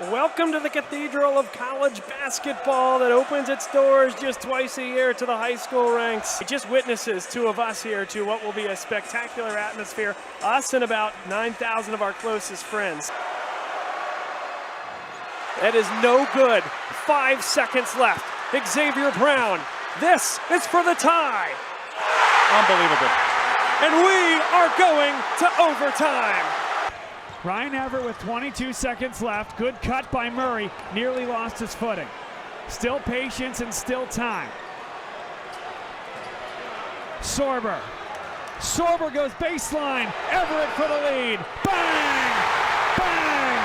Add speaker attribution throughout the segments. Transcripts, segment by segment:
Speaker 1: Welcome to the Cathedral of College Basketball that opens its doors just twice a year to the high school ranks. It just witnesses two of us here to what will be a spectacular atmosphere, us and about 9,000 of our closest friends. That is no good. 5 seconds left. Xavier Brown. This is for the tie.
Speaker 2: Unbelievable.
Speaker 1: And we are going to overtime.
Speaker 3: Ryan Everett with 22 seconds left. Good cut by Murray. Nearly lost his footing. Still patience and still time. Sorber. Sorber goes baseline. Everett for the lead. Bang! Bang!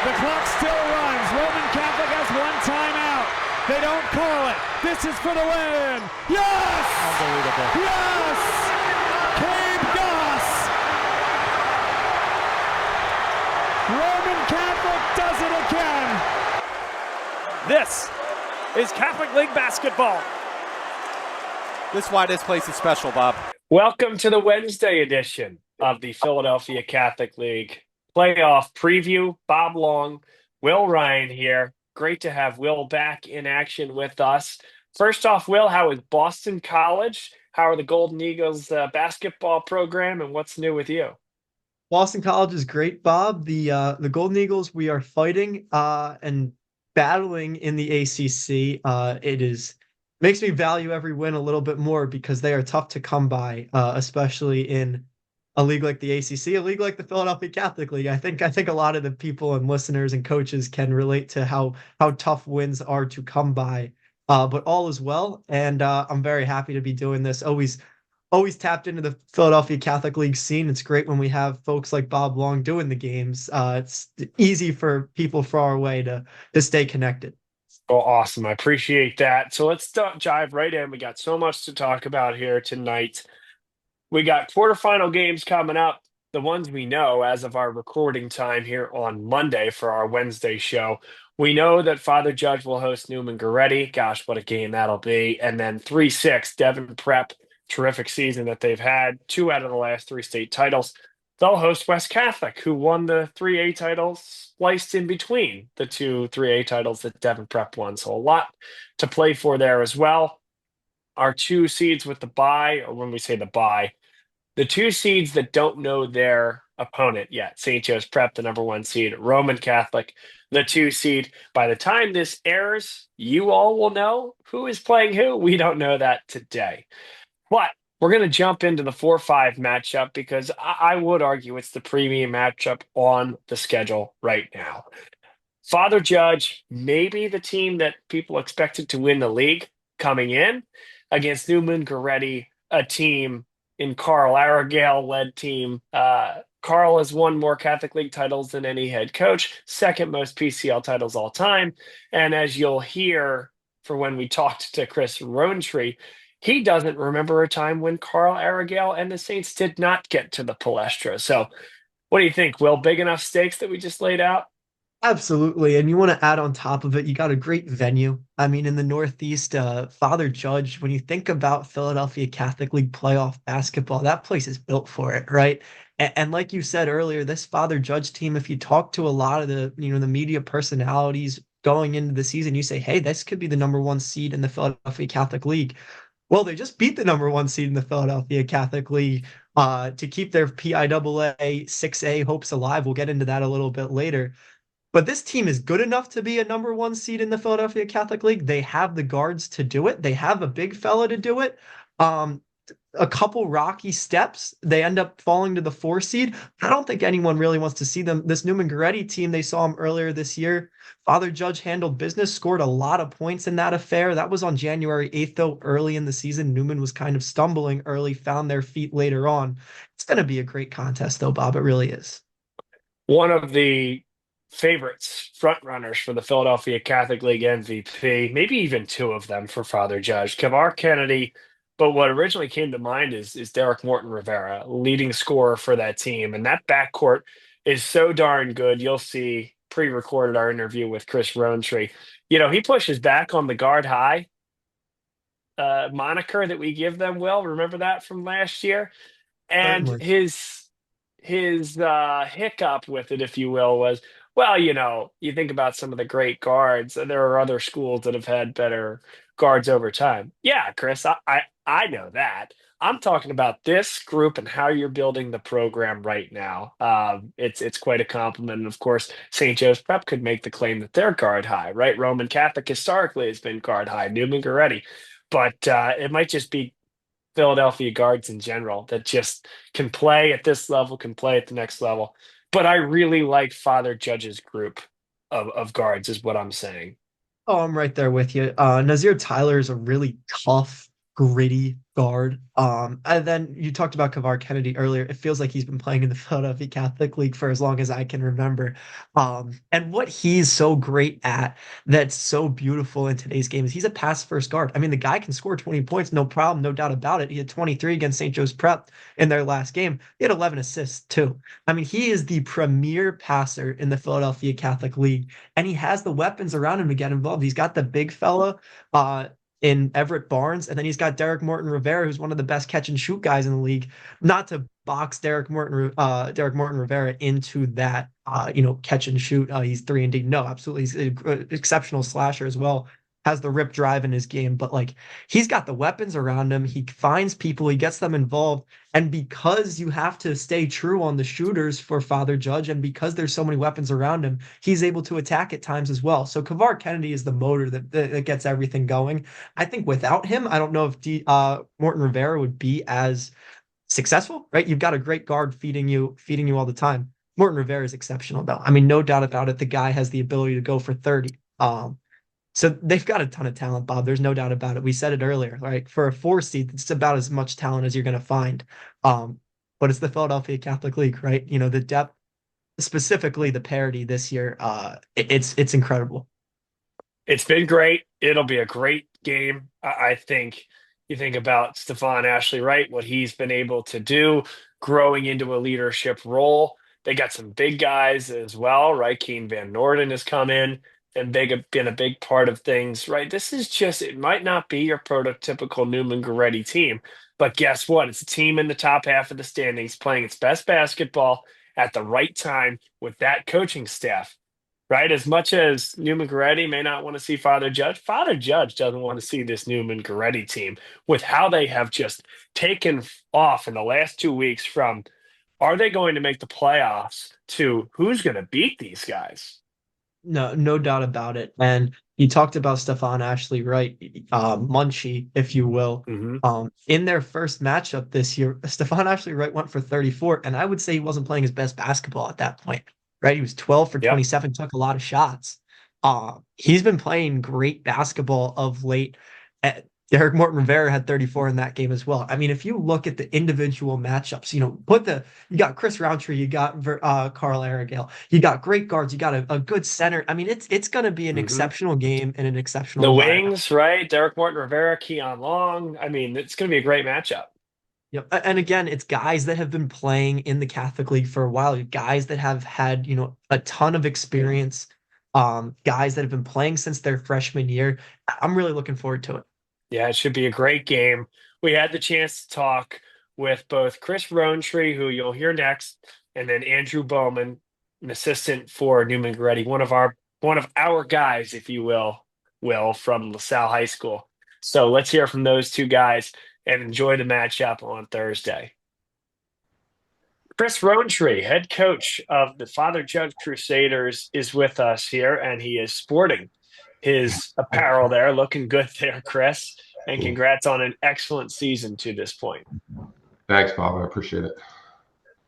Speaker 3: The clock still runs. Roman Catholic has one timeout. They don't call it. This is for the win. Yes!
Speaker 2: Unbelievable.
Speaker 3: Yes! Cabe Goss! Roman Catholic does it again.
Speaker 1: This is Catholic League basketball.
Speaker 2: This is why this place is special, Bob.
Speaker 4: Welcome to the Wednesday edition of the Philadelphia Catholic League playoff preview. Bob Long, Will Ryan here. Great to have Will back in action with us. First off, Will, how is Boston College? How are the Golden Eagles basketball program, and what's new with you?
Speaker 5: Boston College is great, Bob. The Golden Eagles, we are fighting and battling in the ACC. Makes me value every win a little bit more because they are tough to come by, especially in a league like the ACC, a league like the Philadelphia Catholic League. I think a lot of the people and listeners and coaches can relate to how tough wins are to come by. But all is well, and I'm very happy to be doing this. Always tapped into the Philadelphia Catholic League scene. It's great when we have folks like Bob Long doing the games. It's easy for people far away to stay connected.
Speaker 4: Oh, awesome. I appreciate that. So let's dive right in. We got so much to talk about here tonight. We got quarterfinal games coming up, the ones we know as of our recording time here on Monday for our Wednesday show. We know that Father Judge will host Newman-Goretti. Gosh, what a game that'll be. And then 3-6, Devon Prep. Terrific season that they've had. 2 out of the last 3 state titles. They'll host West Catholic, who won the 3A titles spliced in between the 2 3A titles that Devon Prep won. So a lot to play for there as well. Our 2 seeds with the bye, or when we say the bye, the 2 seeds that don't know their opponent yet. St. Joe's Prep, the number 1 seed. Roman Catholic, the 2 seed. By the time this airs, you all will know who is playing who. We don't know that today. But we're going to jump into the 4-5 matchup because I would argue it's the premium matchup on the schedule right now. Father Judge, maybe the team that people expected to win the league coming in against Newman-Goretti, a team in Carl Aragale-led team. Carl has won more Catholic League titles than any head coach, second most PCL titles all time. And as you'll hear for when we talked to Chris Rowntree, he doesn't remember a time when Carl Aragale and the Saints did not get to the Palestra. So what do you think, Will? Big enough stakes that we just laid out?
Speaker 5: Absolutely. And you want to add on top of it, you got a great venue. I mean, in the Northeast, Father Judge, when you think about Philadelphia Catholic League playoff basketball, that place is built for it, right? And like you said earlier, this Father Judge team, if you talk to a lot of the media personalities going into the season, you say, hey, this could be the number 1 seed in the Philadelphia Catholic League. Well, they just beat the number 1 seed in the Philadelphia Catholic League to keep their PIAA 6A hopes alive. We'll get into that a little bit later. But this team is good enough to be a number 1 seed in the Philadelphia Catholic League. They have the guards to do it. They have a big fella to do it. A couple rocky steps, they end up falling to the 4 seed. I don't think anyone really wants to see them. This Newman-Goretti team, they saw him earlier this year. Father Judge handled business, scored a lot of points in that affair. That was on January 8th, though, early in the season. Newman was kind of stumbling early, found their feet later on. It's going to be a great contest, though, Bob. It really is.
Speaker 4: One of the favorites, front runners for the Philadelphia Catholic League MVP, maybe even 2 of them for Father Judge. Kavar Kennedy. But what originally came to mind is Derek Morton Rivera, leading scorer for that team. And that backcourt is so darn good. You'll see pre-recorded our interview with Chris Rowntree. He pushes back on the guard high moniker that we give them, Will. Remember that from last year? And
Speaker 5: Certainly.
Speaker 4: his his hiccup with it, if you will, was, well, you think about some of the great guards. There are other schools that have had better guards over time. Yeah, Chris, I know that. I'm talking about this group and how you're building the program right now. It's quite a compliment. And of course, St. Joe's Prep could make the claim that they're guard high, right? Roman Catholic historically has been guard high, Newman-Goretti. But it might just be Philadelphia guards in general that just can play at this level, can play at the next level. But I really like Father Judge's group of guards, is what I'm saying.
Speaker 5: Oh, I'm right there with you. Nazir Tyler is a really tough, gritty guard. And then you talked about Kavar Kennedy earlier. It feels like he's been playing in the Philadelphia Catholic League for as long as I can remember. And what he's so great at that's so beautiful in today's game is he's a pass first guard. I mean, the guy can score 20 points, no problem, no doubt about it. He had 23 against St. Joe's Prep in their last game. He had 11 assists too. I mean, he is the premier passer in the Philadelphia Catholic League, and he has the weapons around him to get involved. He's got the big fella in Everett Barnes, and then he's got Derek Morton Rivera, who's one of the best catch and shoot guys in the league. Not to box Derek Morton Rivera into that catch and shoot. He's 3-and-D. No, absolutely, he's an exceptional slasher as well. Has the rip drive in his game, but like he's got the weapons around him. He finds people, he gets them involved. And because you have to stay true on the shooters for Father Judge, and because there's so many weapons around him, he's able to attack at times as well. So Kavar Kennedy is the motor that gets everything going. I think without him, I don't know if Morton Rivera would be as successful, right? You've got a great guard feeding you all the time. Morton Rivera is exceptional, though. I mean, no doubt about it. The guy has the ability to go for 30. So they've got a ton of talent, Bob. There's no doubt about it. We said it earlier, right? For a 4 seed, it's about as much talent as you're going to find. But it's the Philadelphia Catholic League, right? The depth, specifically the parity this year, it's incredible.
Speaker 4: It's been great. It'll be a great game. I think you think about Stephon Ashley Wright, what he's been able to do, growing into a leadership role. They got some big guys as well, right? Keen Van Norden has come in and been a big part of things, right? This is just, it might not be your prototypical Newman-Goretti team, but guess what? It's a team in the top half of the standings playing its best basketball at the right time with that coaching staff, right? As much as Newman-Goretti may not want to see Father Judge doesn't want to see this Newman-Goretti team with how they have just taken off in the last 2 weeks from, are they going to make the playoffs, to who's going to beat these guys?
Speaker 5: No doubt about it. And you talked about Stephon Ashley Wright, Munchie, if you will.
Speaker 4: Mm-hmm.
Speaker 5: In their first matchup this year, Stephon Ashley Wright went for 34, and I would say he wasn't playing his best basketball at that point, right? He was 12 for 27, took a lot of shots. He's been playing great basketball of late. Derek Morton Rivera had 34 in that game as well. I mean, if you look at the individual matchups, you got Chris Roundtree, you got Carl Aragale, you got great guards, you got a good center. I mean, it's going to be an exceptional game and an exceptional
Speaker 4: The
Speaker 5: environment.
Speaker 4: wings, right? Derek Morton Rivera, Keon Long. I mean, it's going to be a great matchup.
Speaker 5: Yep. And again, it's guys that have been playing in the Catholic League for a while, guys that have had, a ton of experience, guys that have been playing since their freshman year. I'm really looking forward to it.
Speaker 4: Yeah, it should be a great game. We had the chance to talk with both Chris Rowntree, who you'll hear next, and then Andrew Bowman, an assistant for Newman-Goretti, one of our guys, if you will, from LaSalle High School. So let's hear from those two guys and enjoy the matchup on Thursday. Chris Rowntree, head coach of the Father Judge Crusaders, is with us here, and he is sporting his apparel there. Looking good there, Chris. And congrats on an excellent season to this point.
Speaker 6: Thanks, Bob. I appreciate it.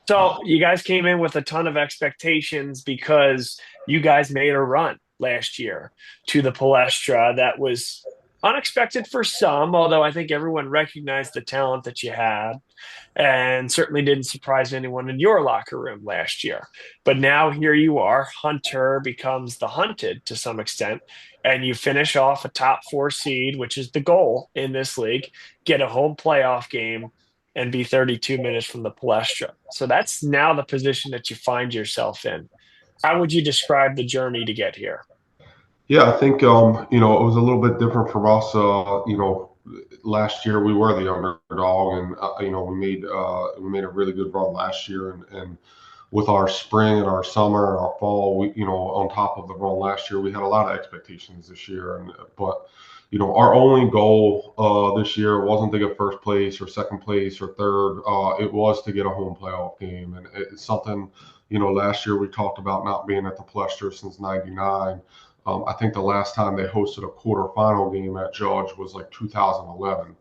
Speaker 4: So you guys came in with a ton of expectations because you guys made a run last year to the Palestra that was unexpected for some, although I think everyone recognized the talent that you had, and certainly didn't surprise anyone in your locker room last year. But now here you are, Hunter becomes the hunted to some extent, and you finish off a top 4 seed, which is the goal in this league, get a home playoff game, and be 32 minutes from the Palestra. So that's now the position that you find yourself in. How would you describe the journey to get here?
Speaker 6: Yeah, I think, it was a little bit different from us. last year we were the underdog, and we made a really good run last year, and with our spring and our summer and our fall, on top of the run last year, we had a lot of expectations this year, but our only goal this year wasn't to get first place or second place or third. It was to get a home playoff game, and it's something. Last year we talked about not being at the Plester since '99. I think the last time they hosted a quarterfinal game at Judge was like 2011.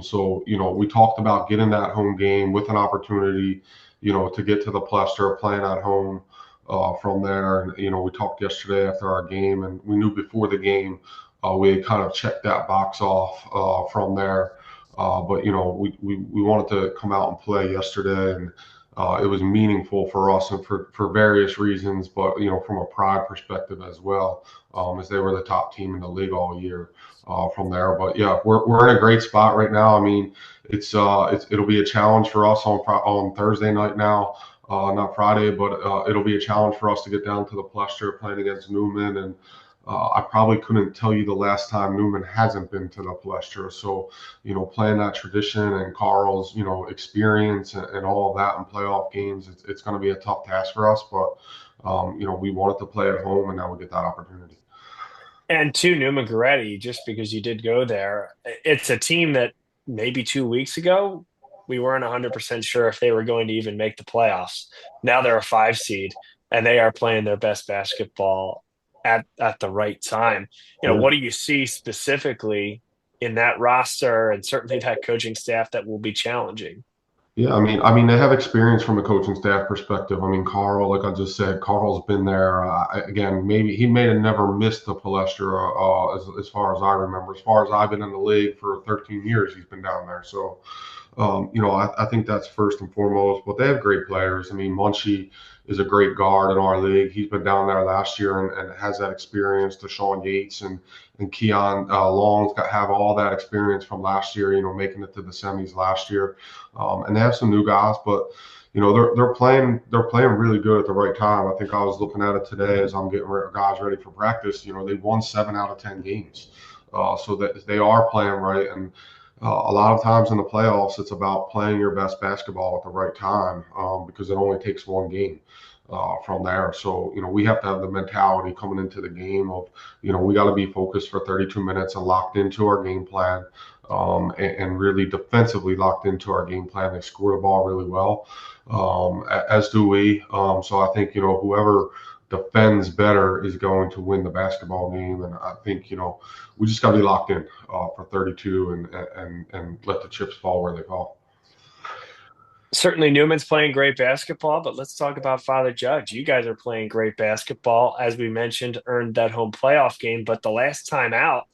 Speaker 6: So we talked about getting that home game with an opportunity, to get to the Plester, playing at home from there. And we talked yesterday after our game, and we knew before the game we had kind of checked that box off from there. But we wanted to come out and play yesterday, and it was meaningful for us and for various reasons, but from a pride perspective as well, as they were the top team in the league all year from there. But yeah, we're in a great spot right now. I mean, it'll be a challenge for us on Thursday night now, not Friday, but it'll be a challenge for us to get down to the Plester playing against Newman. And I probably couldn't tell you the last time Newman hasn't been to the Plester. So, playing that tradition and Carl's, experience and all of that in playoff games, it's going to be a tough task for us. But, we wanted to play at home, and now we get that opportunity.
Speaker 4: And to Newman-Goretti, just because you did go there, it's a team that maybe 2 weeks ago we weren't 100% sure if they were going to even make the playoffs. Now they're a 5 seed, and they are playing their best basketball at the right time. What do you see specifically in that roster and certainly that coaching staff that will be challenging?
Speaker 6: Yeah, I mean, they have experience from a coaching staff perspective. I mean, Carl, like I just said, Carl's been there. Again, maybe he may have never missed the Palestra as far as I remember. As far as I've been in the league for 13 years, he's been down there. So, I think that's first and foremost. But they have great players. I mean, Munchie is a great guard in our league. He's been down there last year and has that experience. Deshaun Yates and Keon Long's have all that experience from last year. Making it to the semis last year, and they have some new guys, but they're playing really good at the right time. I think I was looking at it today as I'm getting guys ready for practice. They won 7 out of 10 games, so that they are playing right. And a lot of times in the playoffs, it's about playing your best basketball at the right time, because it only takes one game from there. So, we have to have the mentality coming into the game of, we got to be focused for 32 minutes and locked into our game plan, and really defensively locked into our game plan. They score the ball really well, as do we. So I think, whoever defends better is going to win the basketball game. And I think, we just got to be locked in for 32 and let the chips fall where they fall.
Speaker 4: Certainly Newman's playing great basketball, but let's talk about Father Judge. You guys are playing great basketball. As we mentioned, earned that home playoff game, but the last time out,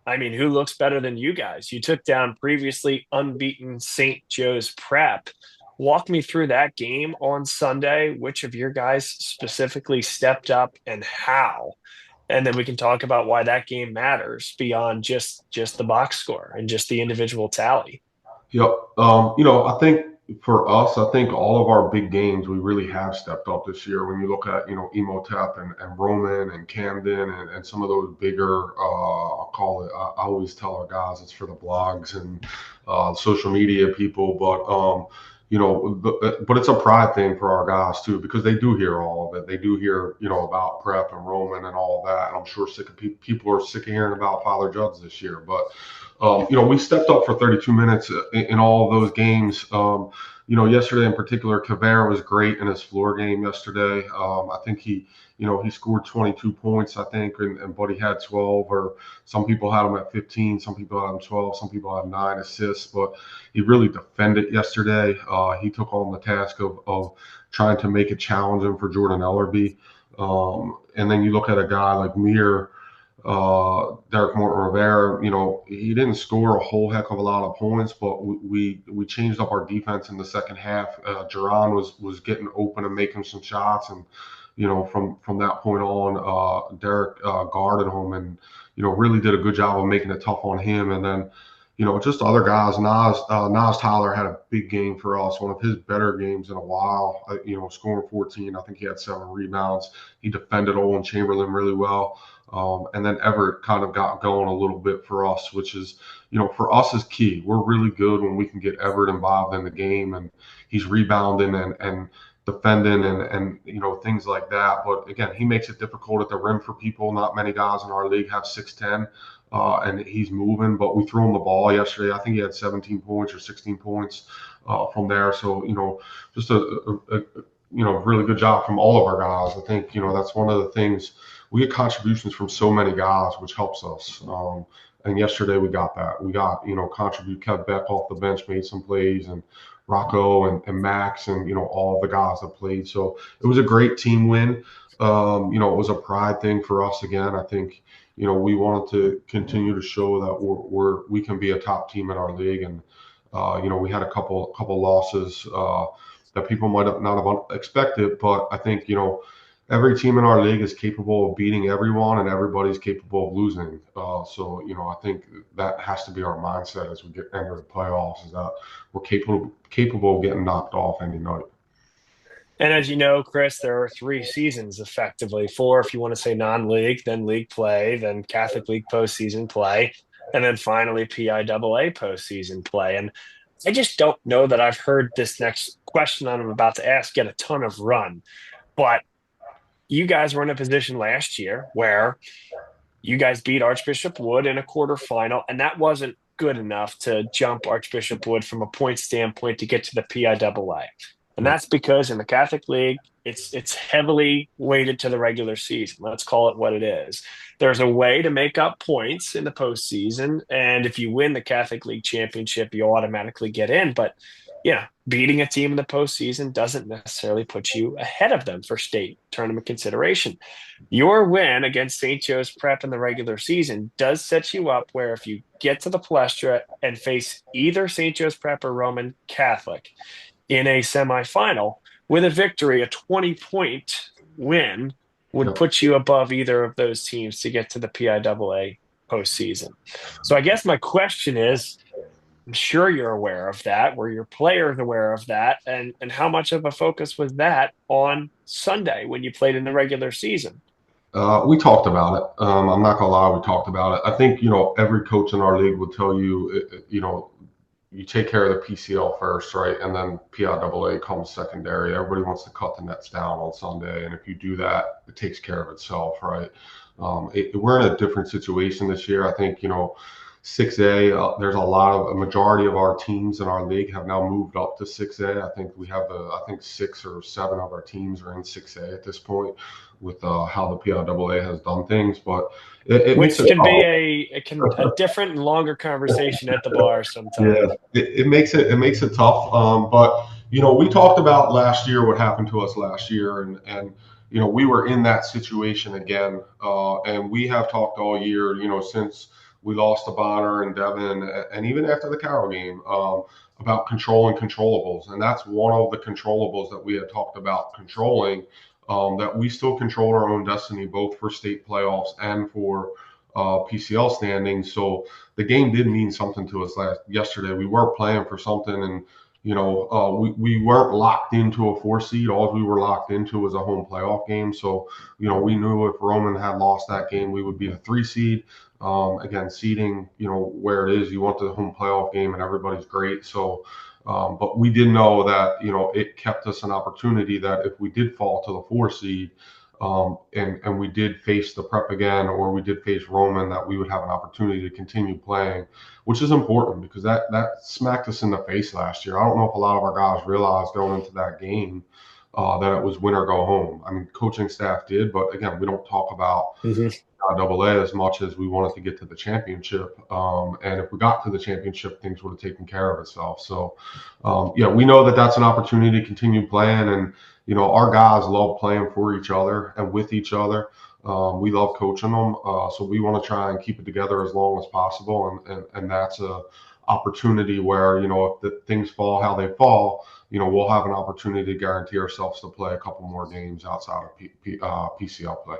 Speaker 4: I mean, who looks better than you guys? You took down previously unbeaten St. Joe's Prep. Walk me through that game on Sunday. Which of your guys specifically stepped up and how? And then we can talk about why that game matters beyond just the box score and just the individual tally.
Speaker 6: Yep. I think for us, I think all of our big games, we really have stepped up this year. When you look at, Emotep and Roman and Camden and some of those bigger, I'll call it, I always tell our guys it's for the blogs and social media people, but but it's a pride thing for our guys too, because they do hear all of it. They do hear, about Prep and Roman and all of that. And I'm sure people are sick of hearing about Father Judge this year, but we stepped up for 32 minutes in all of those games. Yesterday in particular, Kavera was great in his floor game yesterday. I think he scored 22 points, I think, and Buddy had 12, or some people had him at 15, some people had him 12, some people had 9 assists, but he really defended yesterday. He took on the task of trying to make it challenging for Jordan Ellerby. And then you look at a guy like Mir, Derek Morton Rivera, he didn't score a whole heck of a lot of points, but we changed up our defense in the second half. Jerron was getting open and making some shots, and from that point on, Derek guarded him and really did a good job of making it tough on him. And then just other guys. Nas Tyler had a big game for us, one of his better games in a while. Scoring 14. I think he had 7 rebounds. He defended Olin Chamberlain really well. And then Everett kind of got going a little bit for us, which is, for us is key. We're really good when we can get Everett involved in the game and he's rebounding and defending and things like that. But again, he makes it difficult at the rim for people. Not many guys in our league have 6'10", and he's moving. But we threw him the ball yesterday. I think he had 17 points or 16 points from there. So just a really good job from all of our guys. I think that's one of the things. We get contributions from so many guys, which helps us. And yesterday we got that. We got, contribute. Kev Beck off the bench made some plays, and Rocco and Max and, all the guys that played. So it was a great team win. It was a pride thing for us again. I think, we wanted to continue to show that we can be a top team in our league. And, we had a couple losses that people might not have expected, but I think, every team in our league is capable of beating everyone, and everybody's capable of losing. So, I think that has to be our mindset as we enter the playoffs, is that we're capable of getting knocked off any night.
Speaker 4: And as you know, Chris, there are 3 seasons effectively. 4 if you want to say non-league, then league play, then Catholic League postseason play, and then finally PIAA postseason play. And I just don't know that I've heard this next question I'm about to ask get a ton of run. But you guys were in a position last year where you guys beat Archbishop Wood in a quarterfinal, and that wasn't good enough to jump Archbishop Wood from a point standpoint to get to the PIAA. And that's because in the Catholic League, it's heavily weighted to the regular season. Let's call it what it is. There's a way to make up points in the postseason, and if you win the Catholic League championship, you automatically get in. But beating a team in the postseason doesn't necessarily put you ahead of them for state tournament consideration. Your win against St. Joe's Prep in the regular season does set you up where if you get to the Palestra and face either St. Joe's Prep or Roman Catholic in a semifinal, with a victory, a 20-point win would put you above either of those teams to get to the PIAA postseason. So I guess my question is, I'm sure you're aware of that. Were your players aware of that? And how much of a focus was that on Sunday when you played in the regular season?
Speaker 6: We talked about it. I'm not gonna lie, we talked about it. I think every coach in our league will tell you, you take care of the PCL first, right, and then PIAA comes secondary. Everybody wants to cut the nets down on Sunday, and if you do that, it takes care of itself, right? We're in a different situation this year. I think 6A, there's a majority of our teams in our league have now moved up to 6A. I think we have I think 6 or 7 of our teams are in 6A at this point with how the PIAA has done things. But it
Speaker 4: Which
Speaker 6: makes it
Speaker 4: can be a different and longer conversation at the bar sometimes.
Speaker 6: Yeah, it makes it tough. But we talked about last year what happened to us last year, and we were in that situation again. And we have talked all year, since we lost to Bonner and Devon, and even after the Carroll game, about controlling controllables. And that's one of the controllables that we had talked about controlling, that we still control our own destiny, both for state playoffs and for PCL standings. So the game did mean something to us yesterday. We were playing for something, and we weren't locked into a 4 seed. All we were locked into was a home playoff game. So we knew if Roman had lost that game, we would be a 3 seed. Again, seeding, where it is, you want the home playoff game, and everybody's great. So, but we did know that it kept us an opportunity that if we did fall to the 4 seed, and we did face the Prep again, or we did face Roman, that we would have an opportunity to continue playing, which is important because that smacked us in the face last year. I don't know if a lot of our guys realized going into that game that it was win or go home. I mean, coaching staff did, but again, we don't talk about AA as much as we wanted to get to the championship. And if we got to the championship, things would have taken care of itself. So, we know that that's an opportunity to continue playing, and our guys love playing for each other and with each other. We love coaching them, so we want to try and keep it together as long as possible. And that's a opportunity where if the things fall how they fall, we'll have an opportunity to guarantee ourselves to play a couple more games outside of PCL play.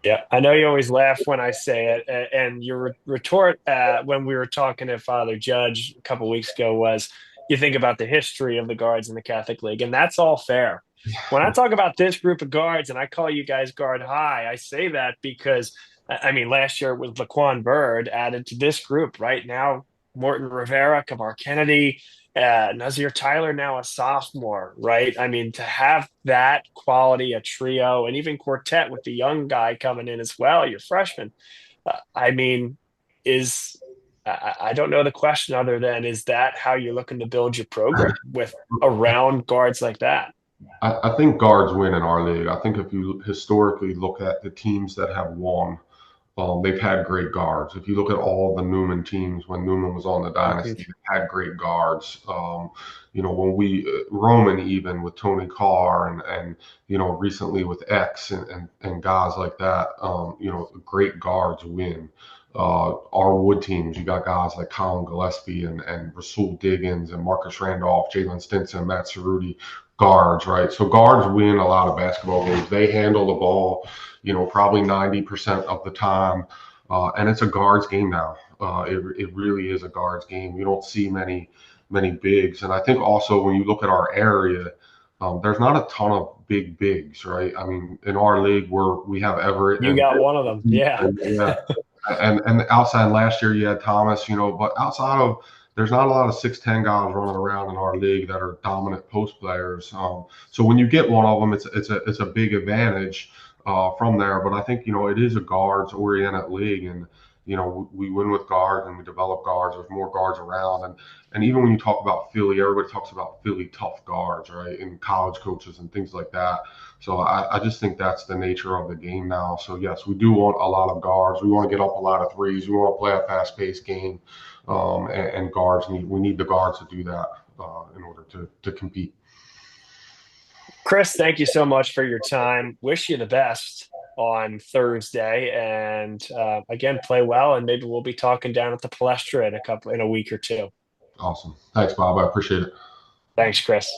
Speaker 4: Yeah, I know you always laugh when I say it, and your retort when we were talking to Father Judge a couple weeks ago was, you think about the history of the guards in the Catholic League, and that's all fair. when I talk about this group of guards and I call you guys guard high, I say that because, I mean, last year it was Laquan Bird added to this group. Right now, Morton Rivera, Kamar Kennedy, Nazir Tyler, now a sophomore, right? I mean, to have that quality, a trio, and even quartet with the young guy coming in as well, your freshman, I mean, is I don't know the question other than is that how you're looking to build your program with around guards like that?
Speaker 6: I think guards win in our league. I think if you historically look at the teams that have won, they've had great guards. If you look at all the Newman teams when Newman was on the dynasty, they had great guards. When Roman even with Tony Carr and recently with X and guys like that, great guards win. Our wood teams, you got guys like Colin Gillespie and Rasul Diggins and Marcus Randolph, Jalen Stinson, Matt Cerruti, guards, right? So guards win a lot of basketball games. They handle the ball, probably 90% of the time. And it's a guards game now. It really is a guards game. You don't see many bigs. And I think also when you look at our area, there's not a ton of big bigs, right? I mean, in our league we have Everett.
Speaker 4: You got one of them. Yeah.
Speaker 6: Yeah. And outside last year you had Thomas, but outside of there's not a lot of 6'10" guys running around in our league that are dominant post players. So when you get one of them, it's a big advantage from there. But I think it is a guards oriented league, and we win with guards and we develop guards. There's more guards around, and even when you talk about Philly, everybody talks about Philly tough guards, right? And college coaches and things like that. So I just think that's the nature of the game now. So yes, we do want a lot of guards. We want to get up a lot of threes. We want to play a fast-paced game, and guards we need the guards to do that in order to compete.
Speaker 4: Chris, thank you so much for your time. Wish you the best on Thursday, and again, play well. And maybe we'll be talking down at the Palestra in a week or two.
Speaker 6: Awesome. Thanks, Bob. I appreciate it.
Speaker 4: Thanks, Chris.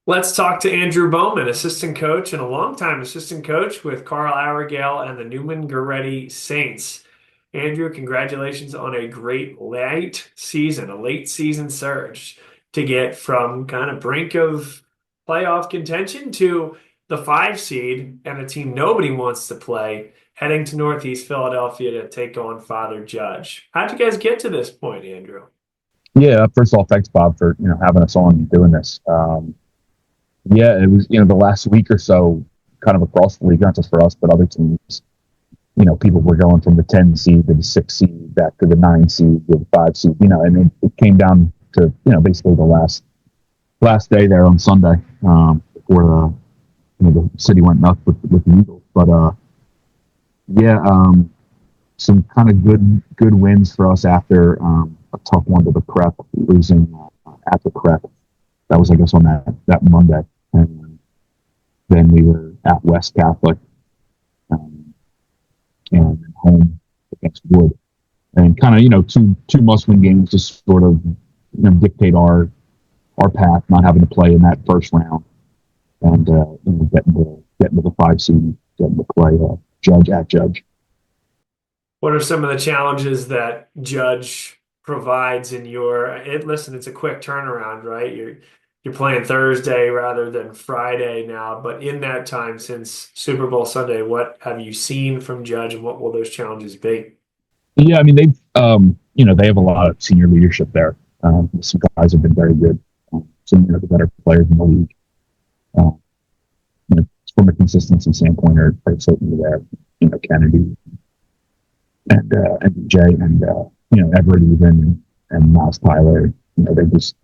Speaker 4: Let's talk to Andrew Bowman, assistant coach and a longtime assistant coach with Carl Arragale and the Newman-Goretti Saints. Andrew, congratulations on a great late season surge to get from kind of brink of playoff contention to the 5 seed and a team nobody wants to play, heading to Northeast Philadelphia to take on Father Judge. How'd you guys get to this point, Andrew?
Speaker 7: Yeah, first of all, thanks, Bob, for having us on and doing this. Yeah, it was the last week or so, kind of across the league, not just for us but other teams. People were going from the 10 seed to the 6 seed, back to the 9 seed, to the 5 seed. I mean, it came down to basically the last day there on Sunday before the city went nuts with the Eagles. But some kind of good wins for us after a tough one to the Prep, losing at the Prep. That was, I guess, on that Monday. And then we were at West Catholic and home against Wood. And kind of, two must-win games to sort of dictate our path, not having to play in that first round. And getting to the 5 seed, getting to play Judge at Judge.
Speaker 4: What are some of the challenges that Judge provides in listen, it's a quick turnaround, right? You're playing Thursday rather than Friday now, but in that time since Super Bowl Sunday, what have you seen from Judge and what will those challenges be?
Speaker 7: Yeah, I mean, they've, they have a lot of senior leadership there. Some guys have been very good. Some of the better players in the league. From a consistency standpoint, are certainly there. Kennedy and Jay and Everett even and Miles Tyler. There's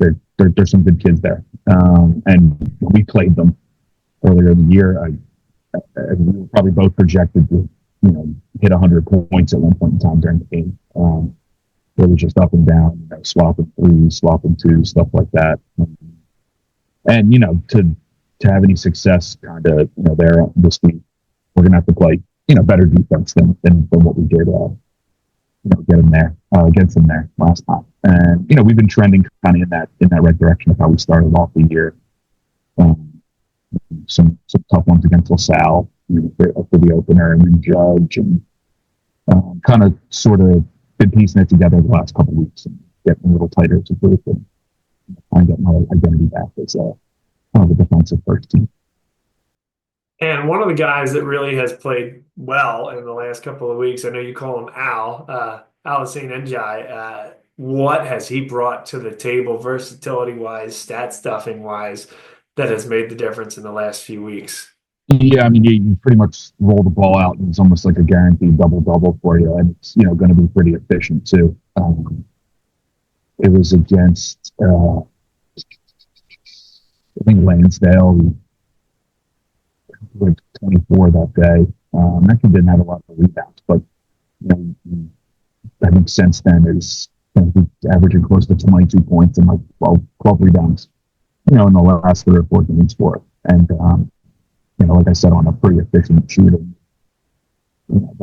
Speaker 7: some good kids there. And we played them earlier in the year. We were probably both projected to hit 100 points at one point in time during the game. It was just up and down, swapping 3s, swapping 2s, stuff like that. And to have any success kind of there this week, we're gonna have to play better defense than what we did against them there last time. And we've been trending kind of in that right direction of how we started off the year. Some tough ones against LaSalle for the opener, and then Judge, and kind of sort of been piecing it together the last couple of weeks and getting a little tighter as a group and trying to get my identity back kind of a defensive first team.
Speaker 1: And one of the guys that really has played well in the last couple of weeks, I know you call him Al, Alassane Njai. What has he brought to the table, versatility wise, stat stuffing wise, that has made the difference in the last few weeks?
Speaker 7: Yeah, I mean, you pretty much roll the ball out, and it's almost like a guaranteed double-double for you, and it's going to be pretty efficient too. It was against I think Lansdale. He went 24 that day. Actually didn't have a lot of rebounds, but I think since then is averaging close to 22 points and like 12 rebounds. In the last 3 or 4 games for it, and like I said, on a pretty efficient shooting.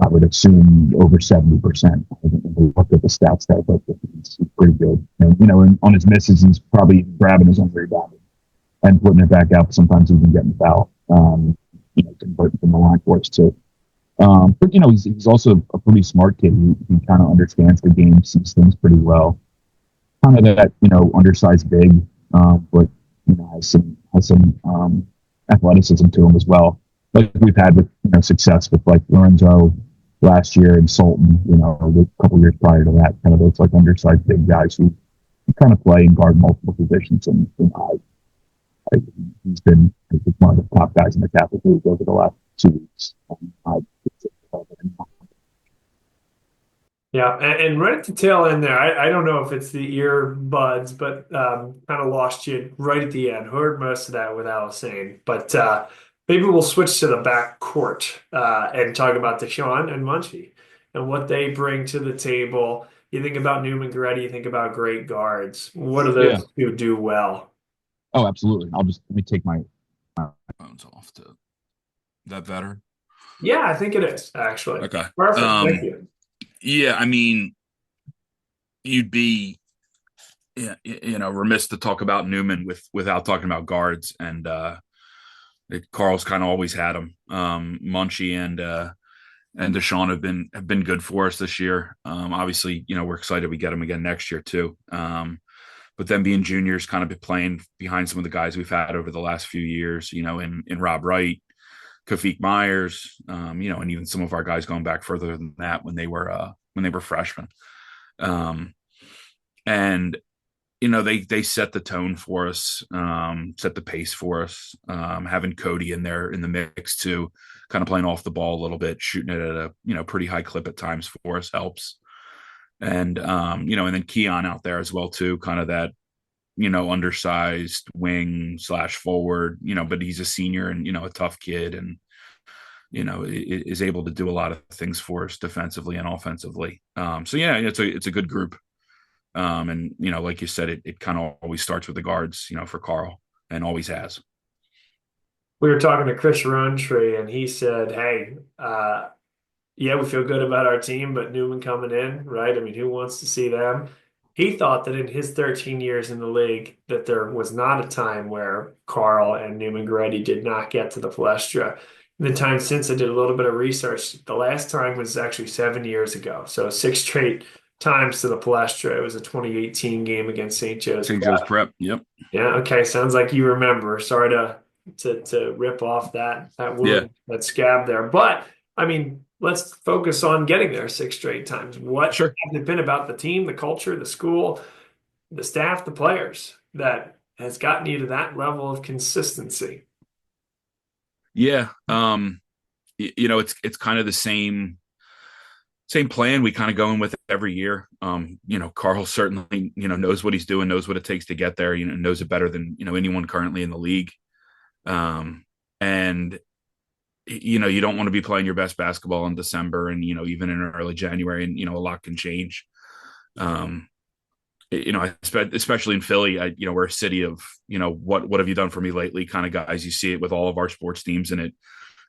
Speaker 7: I would assume over 70%. I think when we look at the stats there, but it's pretty good. And on his misses, he's probably grabbing his own rebound and putting it back out. Sometimes even getting the foul. Converting from the line for us too. But he's also a pretty smart kid. He kind of understands the game, sees things pretty well. Kind of that undersized big, but has some athleticism to him as well. Like we've had with success with like Lorenzo last year and Sultan, a couple years prior to that, kind of those like undersized big guys who kind of play and guard multiple positions. And he's been one of the top guys in the Catholic League over the last 2 weeks.
Speaker 1: Yeah, and right at the tail end there, I don't know if it's the earbuds, but kind of lost you right at the end. Heard most of that with Alassane, but maybe we'll switch to the back court and talk about Deshaun and Munchie and what they bring to the table. You think about Newman-Goretti, you think about great guards. What do those two do well?
Speaker 7: Oh, absolutely. Let me take my
Speaker 8: phones off. Is that better?
Speaker 1: Yeah, I think it is actually.
Speaker 8: Okay.
Speaker 1: Perfect. Thank you.
Speaker 8: Yeah, I mean, you'd be, remiss to talk about Newman without talking about guards, and Carl's kind of always had them. Munchie and Deshaun have been good for us this year. Obviously, we're excited we get them again next year too. But then being juniors, kind of been playing behind some of the guys we've had over the last few years. In Rob Wright, Kafik Myers, and even some of our guys going back further than that when they were freshmen. And they set the tone for us, set the pace for us. Having Cody in there in the mix too, kind of playing off the ball a little bit, shooting it at a pretty high clip at times for us helps. And and then Keon out there as well too, kind of that undersized wing / forward, but he's a senior and, a tough kid and, is able to do a lot of things for us defensively and offensively. So yeah, it's a good group. And, like you said, it kind of always starts with the guards, for Carl, and always has.
Speaker 1: We were talking to Chris Roundtree and he said, hey, yeah, we feel good about our team, but Newman coming in, right? I mean, who wants to see them? He thought that in his 13 years in the league that there was not a time where Carl and Newman-Goretti did not get to the Palestra. In the time since, I did a little bit of research. The last time was actually 7 years ago. So 6 straight times to the Palestra. It was a 2018 game against St. Joe's
Speaker 8: St. Joe's Prep. Yep.
Speaker 1: Yeah. Okay. Sounds like you remember. Sorry to rip off that wound, that scab there. But I mean, let's focus on getting there 6 straight times. What has it been about the team, the culture, the school, the staff, the players that has gotten you to that level of consistency?
Speaker 8: Yeah. It's kind of the same plan we kind of go in with every year. Carl certainly, knows what he's doing, knows what it takes to get there, knows it better than, anyone currently in the league. And you don't want to be playing your best basketball in December and, even in early January, and, a lot can change. Especially in Philly, we're a city of, what have you done for me lately kind of guys. You see it with all of our sports teams, and it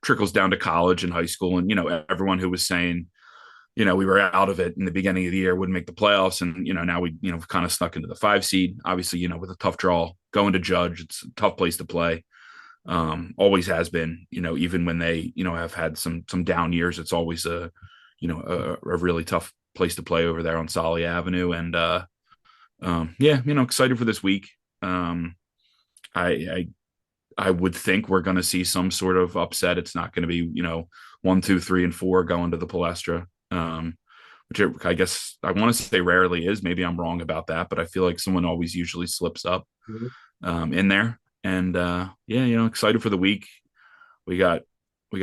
Speaker 8: trickles down to college and high school. And, everyone who was saying, we were out of it in the beginning of the year, wouldn't make the playoffs. And, now we, kind of snuck into the 5 seed, obviously, with a tough draw going to Judge. It's a tough place to play. Always has been, even when they, have had some down years, it's always a really tough place to play over there on Solly Avenue. And, excited for this week. I I would think we're going to see some sort of upset. It's not going to be, 1, 2, 3, and 4 going to the Palestra, which I guess I want to say rarely is. Maybe I'm wrong about that, but I feel like someone always usually slips up in there. And excited for the week. We got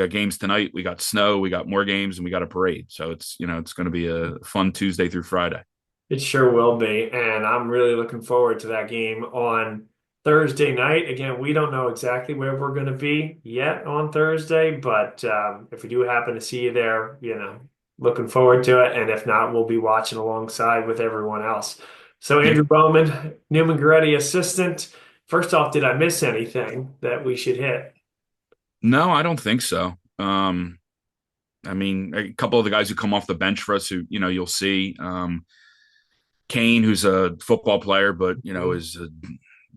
Speaker 8: games tonight. We got snow. We got more games, and we got a parade. So it's going to be a fun Tuesday through Friday.
Speaker 1: It sure will be. And I'm really looking forward to that game on Thursday night. Again, we don't know exactly where we're going to be yet on Thursday, but if we do happen to see you there, looking forward to it. And if not, we'll be watching alongside with everyone else. So, Andrew Bowman, Newman-Goretti assistant. First off, did I miss anything that we should hit?
Speaker 8: No, I don't think so. I mean, a couple of the guys who come off the bench for us who, you'll see. Kane, who's a football player, but, is a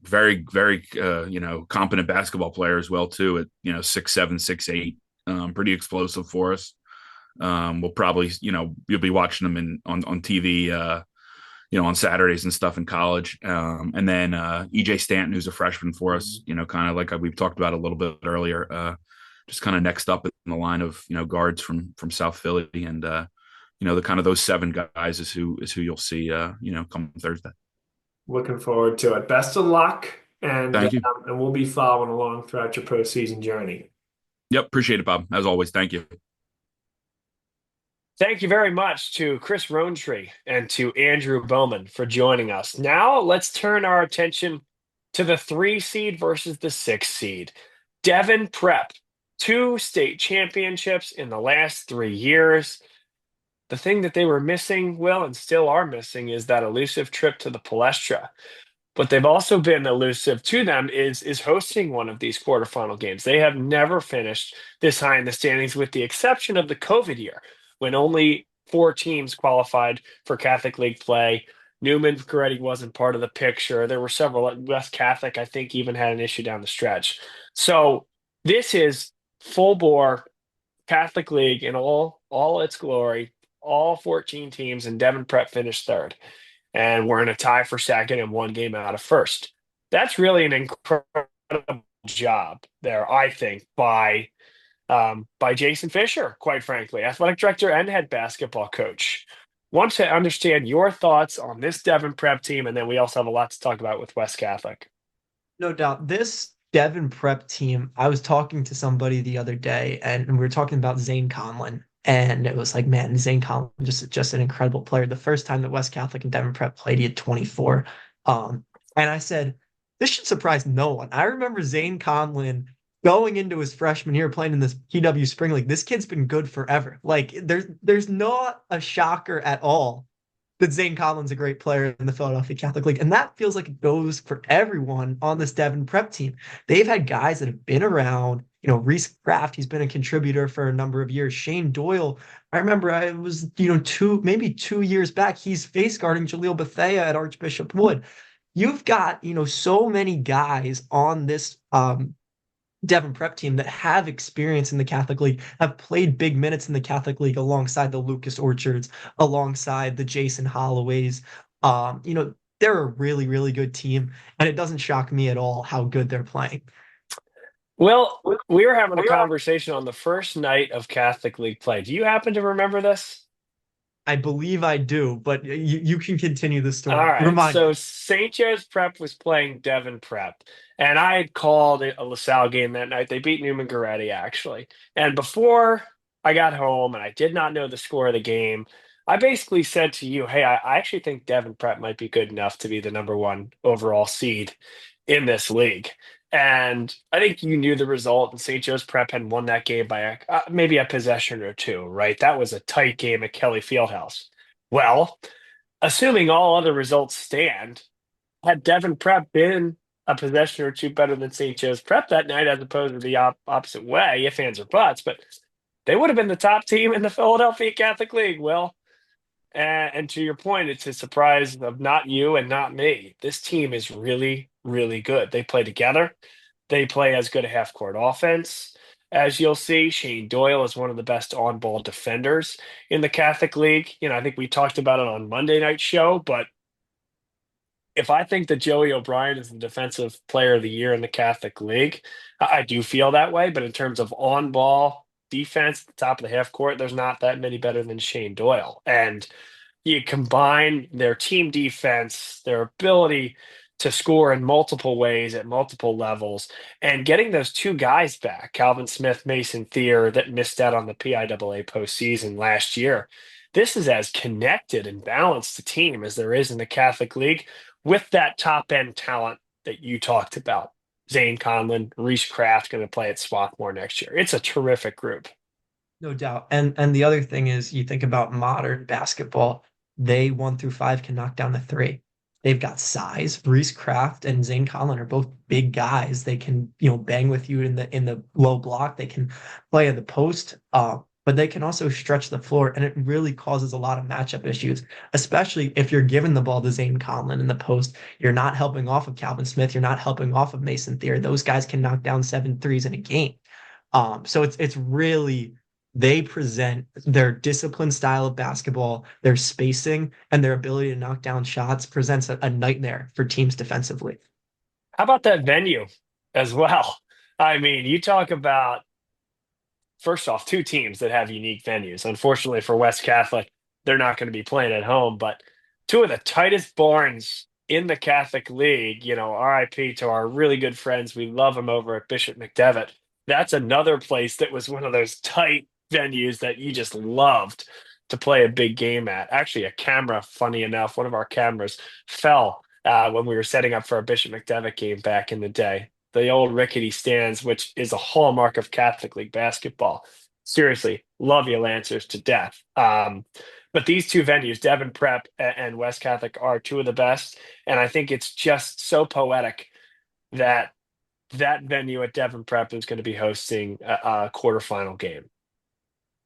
Speaker 8: very, very, competent basketball player as well, too, at, 6'7", 6'8", pretty explosive for us. We'll probably, you'll be watching them on TV, on Saturdays and stuff in college. And then EJ Stanton, who's a freshman for us, kind of like we've talked about a little bit earlier, just kind of next up in the line of, guards from South Philly. And, the kind of those 7 guys is who you'll see, come Thursday.
Speaker 1: Looking forward to it. Best of luck. And,
Speaker 8: Thank you.
Speaker 1: And we'll be following along throughout your postseason journey.
Speaker 8: Yep. Appreciate it, Bob. As always. Thank you.
Speaker 4: Thank you very much to Chris Rowntree and to Andrew Bowman for joining us. Now let's turn our attention to the 3 seed versus the 6 seed. Devon Prep, 2 state championships in the last 3 years. The thing that they were missing, Will, and still are missing, is that elusive trip to the Palestra. But they've also been elusive to them is hosting one of these quarterfinal games. They have never finished this high in the standings, with the exception of the COVID year, when only 4 teams qualified for Catholic League play. Newman-Goretti wasn't part of the picture. There were several. West Catholic, I think, even had an issue down the stretch. So this is full bore Catholic League in all its glory. All 14 teams, and Devon Prep finished 3rd. And we're in a tie for 2nd and 1 game out of 1st. That's really an incredible job there, I think, by Jason Fisher, quite frankly, athletic director and head basketball coach. Want to understand your thoughts on this Devon Prep team, and then we also have a lot to talk about with West Catholic.
Speaker 5: No doubt. This Devon Prep team, I was talking to somebody the other day, and we were talking about Zane Conlon. And it was like, man, Zane Conlon, just an incredible player. The first time that West Catholic and Devon Prep played, he had 24. And I said, this should surprise no one. I remember Zane Conlon going into his freshman year playing in this PW Spring League. This kid's been good forever. Like, there's not a shocker at all that Zane Conlon's a great player in the Philadelphia Catholic League. And that feels like it goes for everyone on this Devon Prep team. They've had guys that have been around. Reese Kraft, he's been a contributor for a number of years. Shane Doyle, I remember I was, 2 years back, he's face guarding Jaleel Bethea at Archbishop Wood. You've got, so many guys on this Devon Prep team that have experience in the Catholic League, have played big minutes in the Catholic League alongside the Lucas Orchards, alongside the Jason Holloways. They're a really, really good team, and it doesn't shock me at all how good they're playing.
Speaker 4: Well, we were having a conversation on the first night of Catholic League play. Do you happen to remember this?
Speaker 5: I believe I do, but you can continue the story.
Speaker 4: All right.
Speaker 5: Remind
Speaker 4: So
Speaker 5: me.
Speaker 4: St. Joe's Prep was playing Devon Prep, and I had called a LaSalle game that night. They beat Newman-Goretti, actually. And before I got home and I did not know the score of the game, I basically said to you, hey, I actually think Devon Prep might be good enough to be the number 1 overall seed in this league. And I think you knew the result, and St. Joe's Prep had won that game by maybe a possession or 2, right? That was a tight game at Kelly Fieldhouse. Well, assuming all other results stand, had Devon Prep been a possession or 2 better than St. Joe's Prep that night, as opposed to the opposite way, if ands or buts, but they would have been the top team in the Philadelphia Catholic League. Well, and to your point, it's a surprise of not you and not me. This team is really, really good. They play together. They play as good a half-court offense. As you'll see, Shane Doyle is one of the best on-ball defenders in the Catholic League. I think we talked about it on Monday night show, but if I think that Joey O'Brien is the defensive player of the year in the Catholic League, I do feel that way. But in terms of on ball defense, at the top of the half court, there's not that many better than Shane Doyle. And you combine their team defense, their ability to score in multiple ways at multiple levels, and getting those two guys back, Calvin Smith, Mason Thier, that missed out on the PIAA postseason last year. This is as connected and balanced a team as there is in the Catholic League with that top end talent that you talked about. Zane Conlon, Reese Kraft going to play at Swarthmore next year. It's a terrific group.
Speaker 5: No doubt. And the other thing is you think about modern basketball, they 1 through 5 can knock down the three. They've got size. Reese Kraft and Zane Conlon are both big guys. They can, bang with you in the low block. They can play in the post. But they can also stretch the floor, and it really causes a lot of matchup issues, especially if you're giving the ball to Zane Conlon in the post. You're not helping off of Calvin Smith. You're not helping off of Mason Thier. Those guys can knock down 7 threes in a game. So it's really they present their disciplined style of basketball, their spacing, and their ability to knock down shots presents a nightmare for teams defensively.
Speaker 4: How about that venue as well? I mean, you talk about, first off, two teams that have unique venues. Unfortunately for West Catholic, they're not going to be playing at home, but two of the tightest barns in the Catholic League, RIP to our really good friends. We love them over at Bishop McDevitt. That's another place that was one of those tight venues that you just loved to play a big game at. Actually, a camera, funny enough, one of our cameras fell when we were setting up for a Bishop McDevitt game back in the day. The old rickety stands, which is a hallmark of Catholic League basketball. Seriously, love you Lancers to death. But these two venues, Devon Prep and West Catholic, are two of the best. And I think it's just so poetic that that venue at Devon Prep is going to be hosting a quarterfinal game.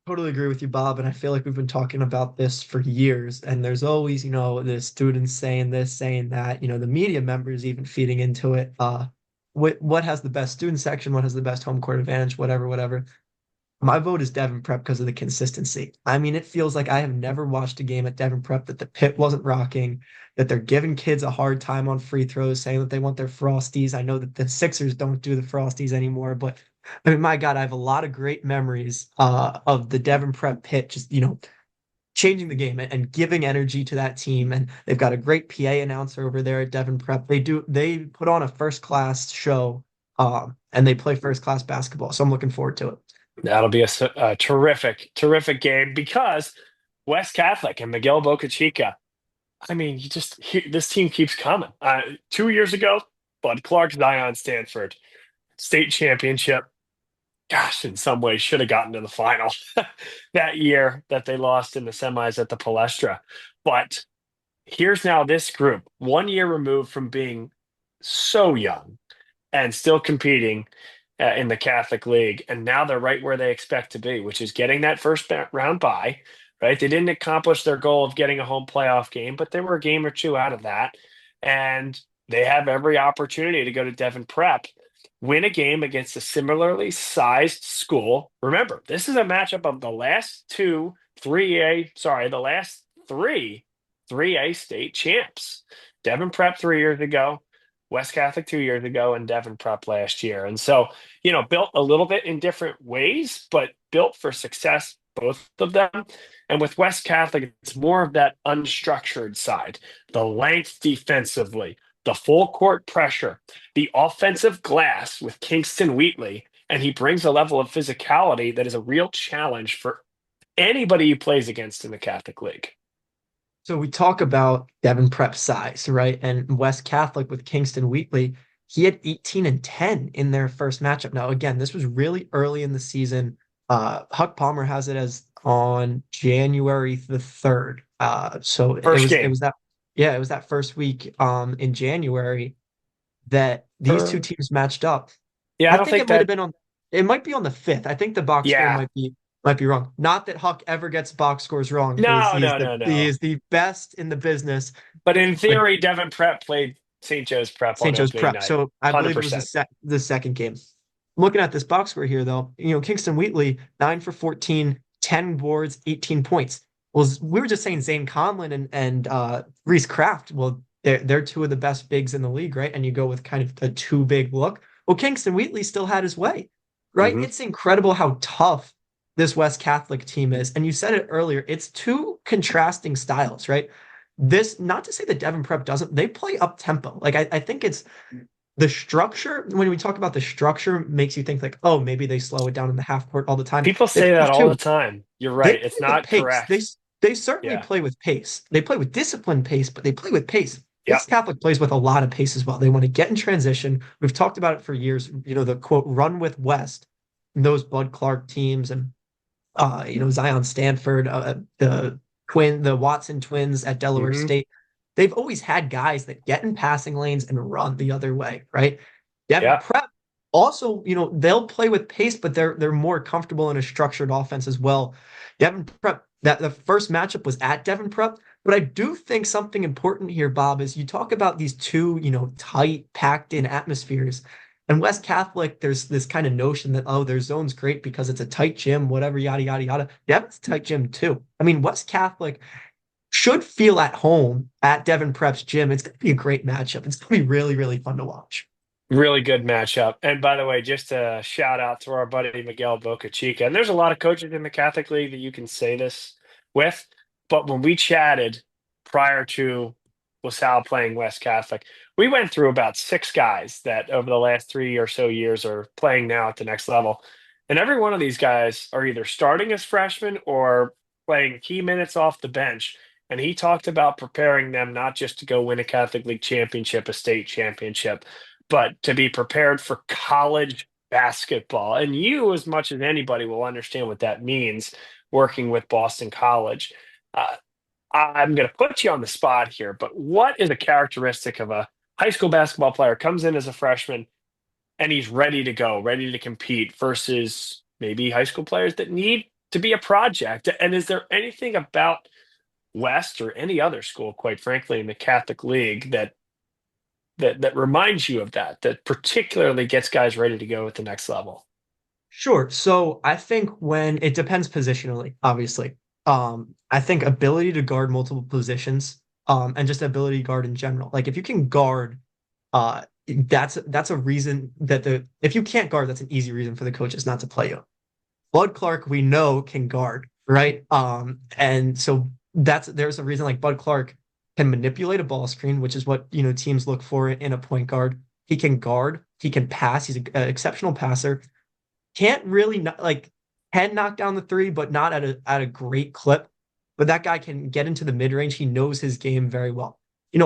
Speaker 5: Totally agree with you, Bob. And I feel like we've been talking about this for years. And there's always, the students saying this, saying that, the media members even feeding into it. What has the best student section? What has the best home court advantage? Whatever. My vote is Devon Prep because of the consistency. I mean, it feels like I have never watched a game at Devon Prep that the pit wasn't rocking, that they're giving kids a hard time on free throws, saying that they want their Frosties. I know that the Sixers don't do the Frosties anymore, but I mean, my God, I have a lot of great memories of the Devon Prep pit just, changing the game and giving energy to that team. And they've got a great PA announcer over there at Devon Prep. They put on a first-class show, and they play first-class basketball. So I'm looking forward to it.
Speaker 4: That'll be a terrific, terrific game because West Catholic and Miguel Boca Chica. I mean, this team keeps coming. 2 years ago, Bud Clark, Zion Stanford, state championship. Gosh, in some ways, should have gotten to the final that year that they lost in the semis at the Palestra. But here's now this group, 1 year removed from being so young and still competing in the Catholic League. And now they're right where they expect to be, which is getting that first round bye, right? They didn't accomplish their goal of getting a home playoff game, but they were a game or two out of that. And they have every opportunity to go to Devon Prep, win a game against a similarly sized school. Remember, this is a matchup of the last the last three 3A state champs. Devon Prep 3 years ago, West Catholic 2 years ago, and Devon Prep last year. And so, built a little bit in different ways, but built for success, both of them. And with West Catholic, it's more of that unstructured side, the length defensively, the full court pressure, the offensive glass with Kingston Wheatley. And he brings a level of physicality that is a real challenge for anybody he plays against in the Catholic League.
Speaker 5: So we talk about Devon Prep size, right? And West Catholic with Kingston Wheatley, he had 18 and 10 in their first matchup. Now, again, this was really early in the season. Huck Palmer has it as on January the 3rd. So it was that first week in January that these two teams matched up.
Speaker 4: Yeah,
Speaker 5: I think it might be on the 5th. I think the box score might be wrong. Not that Huck ever gets box scores wrong.
Speaker 4: No.
Speaker 5: He is the best in the business.
Speaker 4: But in theory, Devon Prep played St. Joe's Prep
Speaker 5: St. Joe's Prep.
Speaker 4: Night.
Speaker 5: So I believe it was the second game. Looking at this box score here, though, Kingston Wheatley, 9 for 14, 10 boards, 18 points. Well, we were just saying Zane Conlon and Reese Kraft. Well, they're two of the best bigs in the league, right? And you go with kind of a too big look. Well, Kingston Wheatley still had his way, right?
Speaker 4: Mhm.
Speaker 5: It's incredible how tough this West Catholic team is. And you said it earlier, it's two contrasting styles, right? This, not to say that Devon Prep doesn't, they play up tempo. Like I think it's the structure, when we talk about the structure, makes you think like, oh, maybe they slow it down in the half court all the time.
Speaker 4: People
Speaker 5: They
Speaker 4: say
Speaker 5: play
Speaker 4: that all the
Speaker 5: too.
Speaker 4: time. You're
Speaker 5: They
Speaker 4: right.
Speaker 5: play
Speaker 4: It's
Speaker 5: with
Speaker 4: not
Speaker 5: pace.
Speaker 4: correct.
Speaker 5: They certainly
Speaker 4: Yeah.
Speaker 5: play with pace. They play with disciplined pace, but they play with pace.
Speaker 4: Yep.
Speaker 5: West Catholic plays with a lot of pace as well. They want to get in transition. We've talked about it for years. The quote "run with West," those Bud Clark teams, and Zion Stanford, the Watson twins at Delaware
Speaker 4: Hmm.
Speaker 5: State. They've always had guys that get in passing lanes and run the other way, right? Devon
Speaker 4: Yeah.
Speaker 5: Prep also, they'll play with pace, but they're more comfortable in a structured offense as well. Devon Prep, that the first matchup was at Devon Prep, but I do think something important here, Bob, is you talk about these two, tight, packed in atmospheres. And West Catholic, there's this kind of notion that, oh, their zone's great because it's a tight gym, whatever, yada, yada, yada. Devon's a tight gym too. I mean, West Catholic should feel at home at Devon Prep's gym. It's going to be a great matchup. It's going to be really, really fun to watch.
Speaker 4: Really good matchup. And by the way, just a shout out to our buddy Miguel Boca Chica. And there's a lot of coaches in the Catholic League that you can say this with. But when we chatted prior to LaSalle playing West Catholic, we went through about 6 guys that over the last 3 or so years are playing now at the next level. And every one of these guys are either starting as freshmen or playing key minutes off the bench. And he talked about preparing them not just to go win a Catholic League championship, a state championship, but to be prepared for college basketball. And you, as much as anybody, will understand what that means working with Boston College. Uh, I'm going to put you on the spot here, but what is a characteristic of a high school basketball player comes in as a freshman and he's ready to go, ready to compete versus maybe high school players that need to be a project? And is there anything about West or any other school, quite frankly, in the Catholic League that reminds you of that particularly gets guys ready to go at the next level?
Speaker 5: Sure. So I think when it depends positionally, obviously. I think ability to guard multiple positions, and just ability to guard in general. Like if you can guard, that's a reason that if you can't guard, that's an easy reason for the coaches not to play you. Bud Clark, we know, can guard, right? And so there's a reason like Bud Clark can manipulate a ball screen, which is what teams look for in a point guard. He can guard, he can pass, he's an exceptional passer. Can't really can knock down the three, but not at a great clip. But that guy can get into the mid range. He knows his game very well.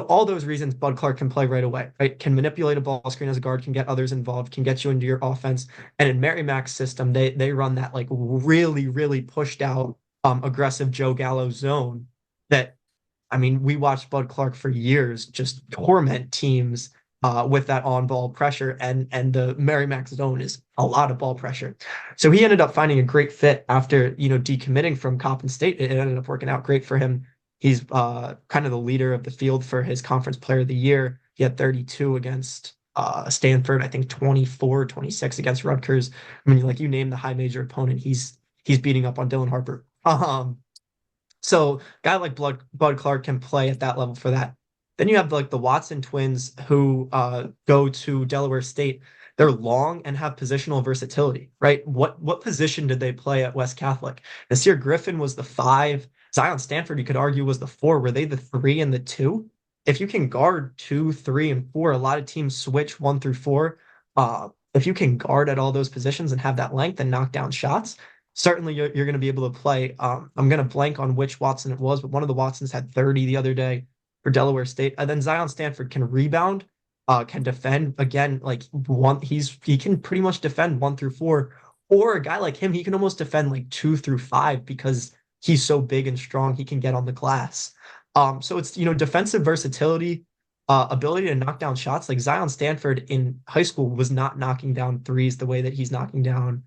Speaker 5: All those reasons Bud Clark can play right away, right? Can manipulate a ball screen as a guard, can get others involved, can get you into your offense. And in Mary Mac's system, they run that like really, really pushed out, aggressive Joe Gallo zone that, I mean, we watched Bud Clark for years just torment teams with that on-ball pressure, and the Mary Mac zone is a lot of ball pressure. So he ended up finding a great fit after decommitting from Coppin State. It ended up working out great for him. He's kind of the leader of the field for his conference player of the year. He had 32 against Stanford, I think 24, 26 against Rutgers. I mean, like you name the high major opponent, he's beating up on Dylan Harper. So guy like Bud Clark can play at that level for that. Then you have like the Watson twins who go to Delaware State. They're long and have positional versatility, right? What position did they play at West Catholic? Nasir Griffin was the 5. Zion Stanford, you could argue, was the 4. Were they the 3 and the 2? If you can guard 2, 3, and 4, a lot of teams switch 1 through 4. If you can guard at all those positions and have that length and knock down shots, certainly you're going to be able to play. I'm going to blank on which Watson it was, but one of the Watsons had 30 the other day for Delaware State. And then Zion Stanford can rebound, can defend. Again, like he can pretty much defend 1 through 4. Or a guy like him, he can almost defend like 2 through 5 because he's so big and strong. He can get on the glass. So it's defensive versatility, ability to knock down shots. Like Zion Stanford in high school was not knocking down threes the way that he's knocking them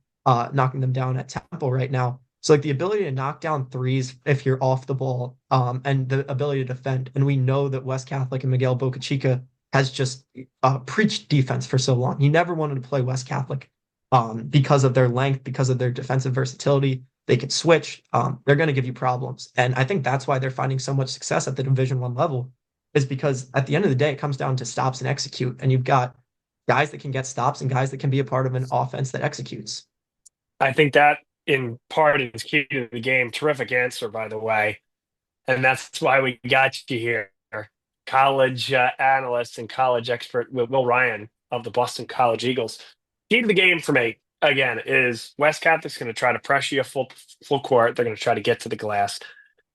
Speaker 5: down at Temple right now. So like the ability to knock down threes if you're off the ball, and the ability to defend. And we know that West Catholic and Miguel Boca Chica has just preached defense for so long. He never wanted to play West Catholic because of their length, because of their defensive versatility. They can switch. They're going to give you problems. And I think that's why they're finding so much success at the Division I level, is because at the end of the day, it comes down to stops and execute. And you've got guys that can get stops and guys that can be a part of an offense that executes.
Speaker 4: I think that in part is key to the game. Terrific answer, by the way. And that's why we got you here. College analyst and college expert Will Ryan of the Boston College Eagles. Key to the game for me, again, is West Catholic's going to try to pressure you full court. They're going to try to get to the glass.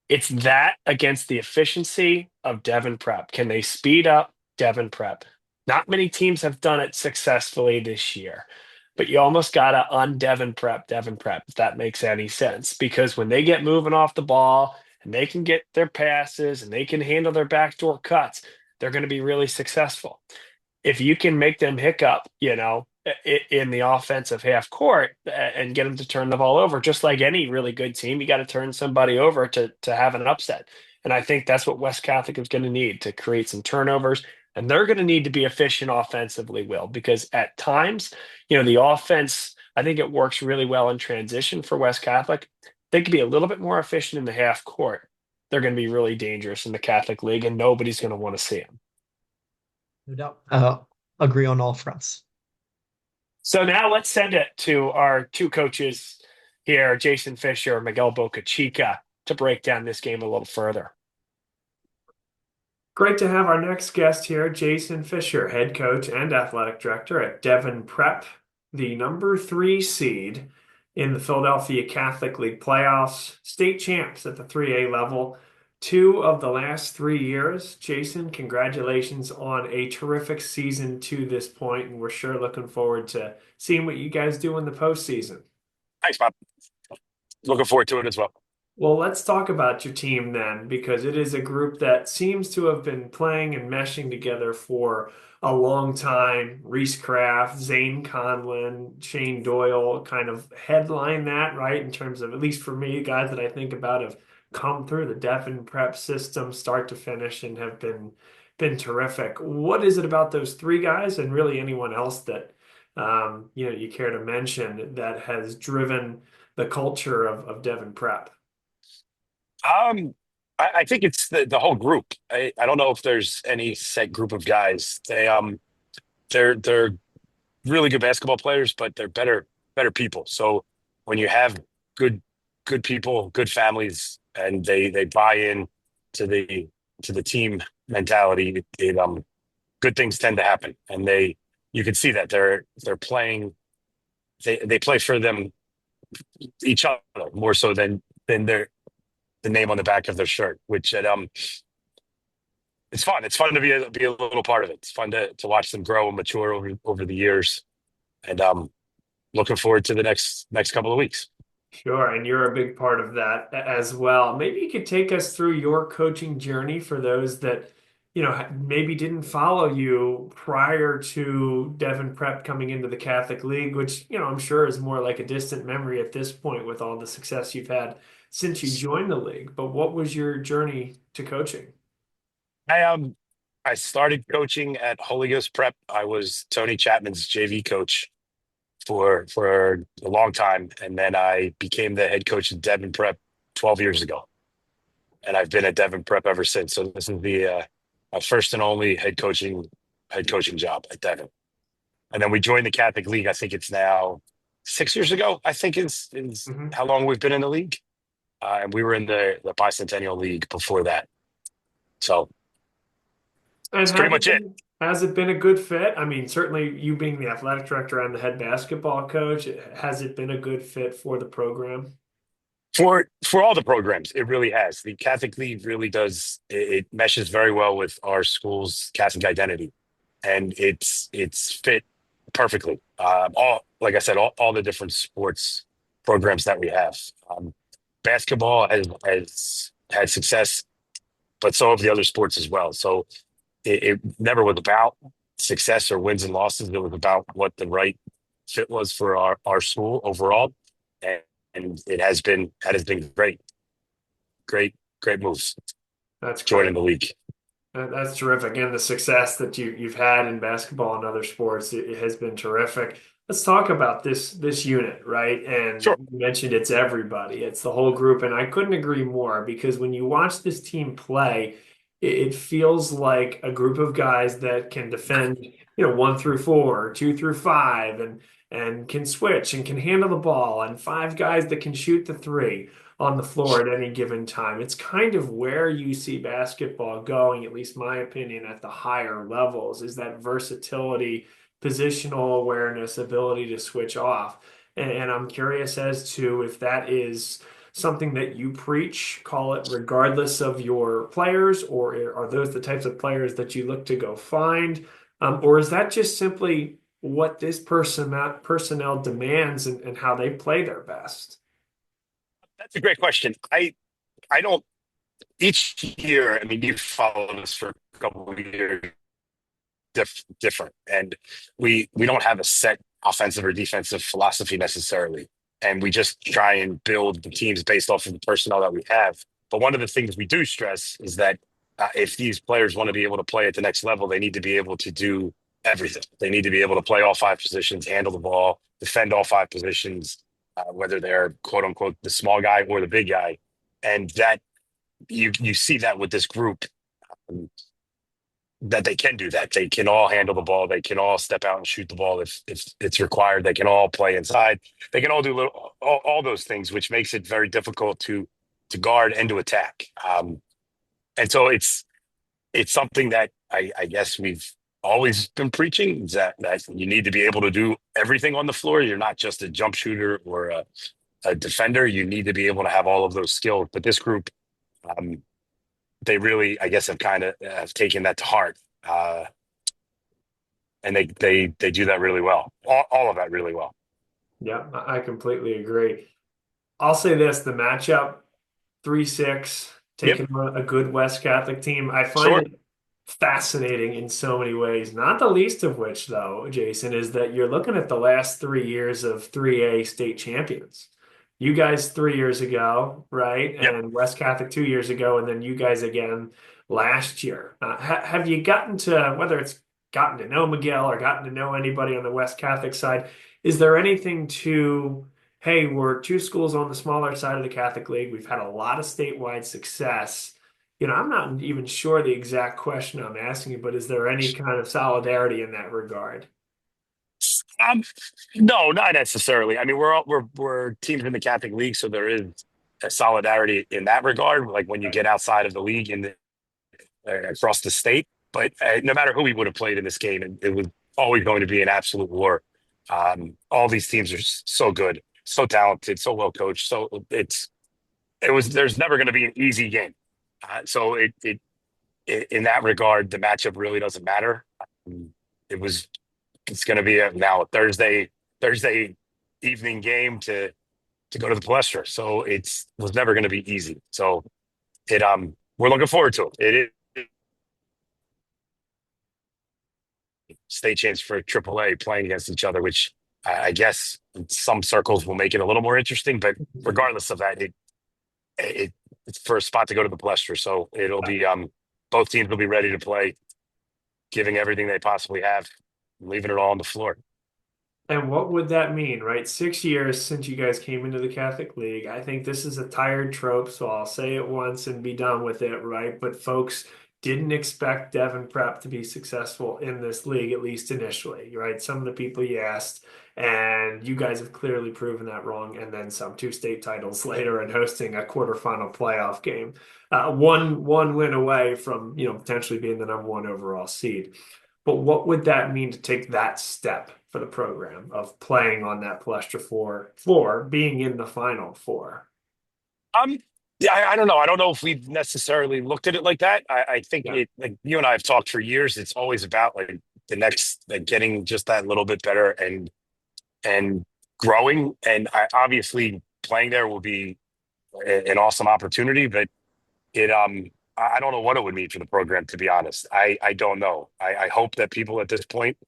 Speaker 4: It's that against the efficiency of Devon Prep. Can they speed up Devon Prep? Not many teams have done it successfully this year, but you almost got to un-Devon Prep, if that makes any sense. Because when they get moving off the ball and they can get their passes and they can handle their backdoor cuts, they're going to be really successful. If you can make them hiccup, in the offensive half court and get them to turn the ball over, just like any really good team, you got to turn somebody over to have an upset. And I think that's what West Catholic is going to need to create some turnovers. And they're going to need to be efficient offensively, Will, because at times, the offense, I think it works really well in transition for West Catholic. They could be a little bit more efficient in the half court. They're going to be really dangerous in the Catholic League, and nobody's going to want to see them.
Speaker 5: No doubt. Agree on all fronts.
Speaker 4: So now let's send it to our two coaches here, Jason Fisher and Miguel Bocachica, to break down this game a little further. Great to have our next guest here, Jason Fisher, head coach and athletic director at Devon Prep, the number 3 seed in the Philadelphia Catholic League playoffs, state champs at the 3A level. 2 of the last 3 years. Jason, congratulations on a terrific season to this point, and we're sure looking forward to seeing what you guys do in the postseason.
Speaker 9: Thanks, Bob. Looking forward to it as well.
Speaker 4: Well, let's talk about your team then, because it is a group that seems to have been playing and meshing together for a long time. Reese Kraft, Zane Conlon, Shane Doyle kind of headline that, right? In terms of, at least for me, guys that I think about have come through the Devon Prep system start to finish and have been terrific. What is it about those 3 guys and really anyone else that you care to mention that has driven the culture of Devon Prep?
Speaker 9: I think it's the whole group. I don't know if there's any set group of guys. They're really good basketball players, but they're better people. So when you have good people, good families, and they buy in to the team mentality, good things tend to happen. And you can see that they're playing. They play for them each other more so than the name on the back of their shirt, which it's fun. It's fun to be a little part of it. It's fun to watch them grow and mature over the years, and looking forward to the next couple of weeks.
Speaker 4: Sure, and you're a big part of that as well. Maybe you could take us through your coaching journey for those that maybe didn't follow you prior to Devon Prep coming into the Catholic League, which I'm sure is more like a distant memory at this point with all the success you've had since you joined the league. But what was your journey to coaching?
Speaker 9: I started coaching at Holy Ghost Prep. I was Tony Chapman's JV coach for a long time, and then I became the head coach at Devon Prep 12 years ago, and I've been at Devon Prep ever since. So this is my first and only head coaching job at Devon. And then we joined the Catholic League. I think it's now 6 years ago. I think is how long we've been in the league. And we were in the Bicentennial League before that. So that's pretty much it.
Speaker 4: Has it been a good fit? I mean, certainly you being the athletic director and the head basketball coach, has it been a good fit for the program?
Speaker 9: For all the programs, it really has. The Catholic League really does. It meshes very well with our school's Catholic identity, and it's fit perfectly. Like I said, all the different sports programs that we have. Basketball has had success, but so have the other sports as well. So it never was about success or wins and losses. It was about what the right fit was for our school overall. And it has been great moves.
Speaker 4: That's
Speaker 9: joining the league.
Speaker 4: That's terrific. And the success that you've had in basketball and other sports, it has been terrific. Let's talk about this unit, right? And
Speaker 9: sure.
Speaker 4: You mentioned it's everybody. It's the whole group. And I couldn't agree more, because when you watch this team play,
Speaker 1: it feels like a group of guys that can defend, 1 through 4, 2 through 5, and can switch and can handle the ball, and 5 guys that can shoot the three on the floor at any given time. It's kind of where you see basketball going, at least my opinion, at the higher levels, is that versatility, positional awareness, ability to switch off. And I'm curious as to if that is something that you preach, call it regardless of your players, or are those the types of players that you look to go find? Or is that just simply what this personnel demands and how they play their best?
Speaker 9: That's a great question. I don't each year. I mean, you've followed us for a couple of years, different, and we don't have a set offensive or defensive philosophy necessarily, and we just try and build the teams based off of the personnel that we have. But one of the things we do stress is that if these players want to be able to play at the next level, they need to be able to do everything. They need to be able to play all 5 positions, handle the ball, defend all 5 positions, whether they're quote unquote the small guy or the big guy, and that you see that with this group. That they can do that. They can all handle the ball. They can all step out and shoot the ball if it's required. They can all play inside. They can all do all those things, which makes it very difficult to guard and to attack. And so it's something that I guess we've always been preaching, is that you need to be able to do everything on the floor. You're not just a jump shooter or a defender. You need to be able to have all of those skills. But this group, they really, I guess, have taken that to heart, and they do that really well. All of that really well.
Speaker 1: Yeah, I completely agree. I'll say this, the matchup, 3-6,
Speaker 9: Yep,
Speaker 1: taking on a good West Catholic team, I find
Speaker 9: sure.
Speaker 1: it fascinating in so many ways. Not the least of which, though, Jason, is that you're looking at the last 3 years of 3A state champions. You guys 3 years ago, right?
Speaker 9: Yep.
Speaker 1: And West Catholic 2 years ago, and then you guys again last year. Have you gotten to, whether it's gotten to know Miguel or gotten to know anybody on the West Catholic side, is there anything to, hey, we're 2 schools on the smaller side of the Catholic League. We've had a lot of statewide success. I'm not even sure the exact question I'm asking you, but is there any kind of solidarity in that regard?
Speaker 9: Um, no, not necessarily. I mean, we're teams in the Catholic League, so there is a solidarity in that regard. Like when you get outside of the league and across the state, but no matter who we would have played in this game, it was always going to be an absolute war. All these teams are so good, so talented, so well coached. So there's never going to be an easy game. So in that regard, the matchup really doesn't matter. It was it's going to be now a Thursday evening game to go to the Palestra. So it was never going to be easy. So we're looking forward to it. It is state chance for AAA playing against each other, which I guess in some circles will make it a little more interesting. But regardless of that, it's for a spot to go to the Palestra. So it'll be both teams will be ready to play, giving everything they possibly have, leaving it all on the floor.
Speaker 1: And what would that mean, right? 6 years since you guys came into the Catholic League. I think this is a tired trope, so I'll say it once and be done with it, right? But folks didn't expect Devon Prep to be successful in this league, at least initially, right? Some of the people you asked, and you guys have clearly proven that wrong. And then some, 2 state titles later and hosting a quarterfinal playoff game. One win away from, potentially being the #1 overall seed. But what would that mean to take that step for the program of playing on that Palestra floor, being in the Final Four?
Speaker 9: Um, yeah, I don't know. I don't know if we've necessarily looked at it like that. I think
Speaker 1: Yeah.
Speaker 9: like you and I have talked for years. It's always about like the next, like getting just that little bit better and growing. And obviously playing there will be an awesome opportunity, but I don't know what it would mean for the program, to be honest. I don't know. I hope that people at this point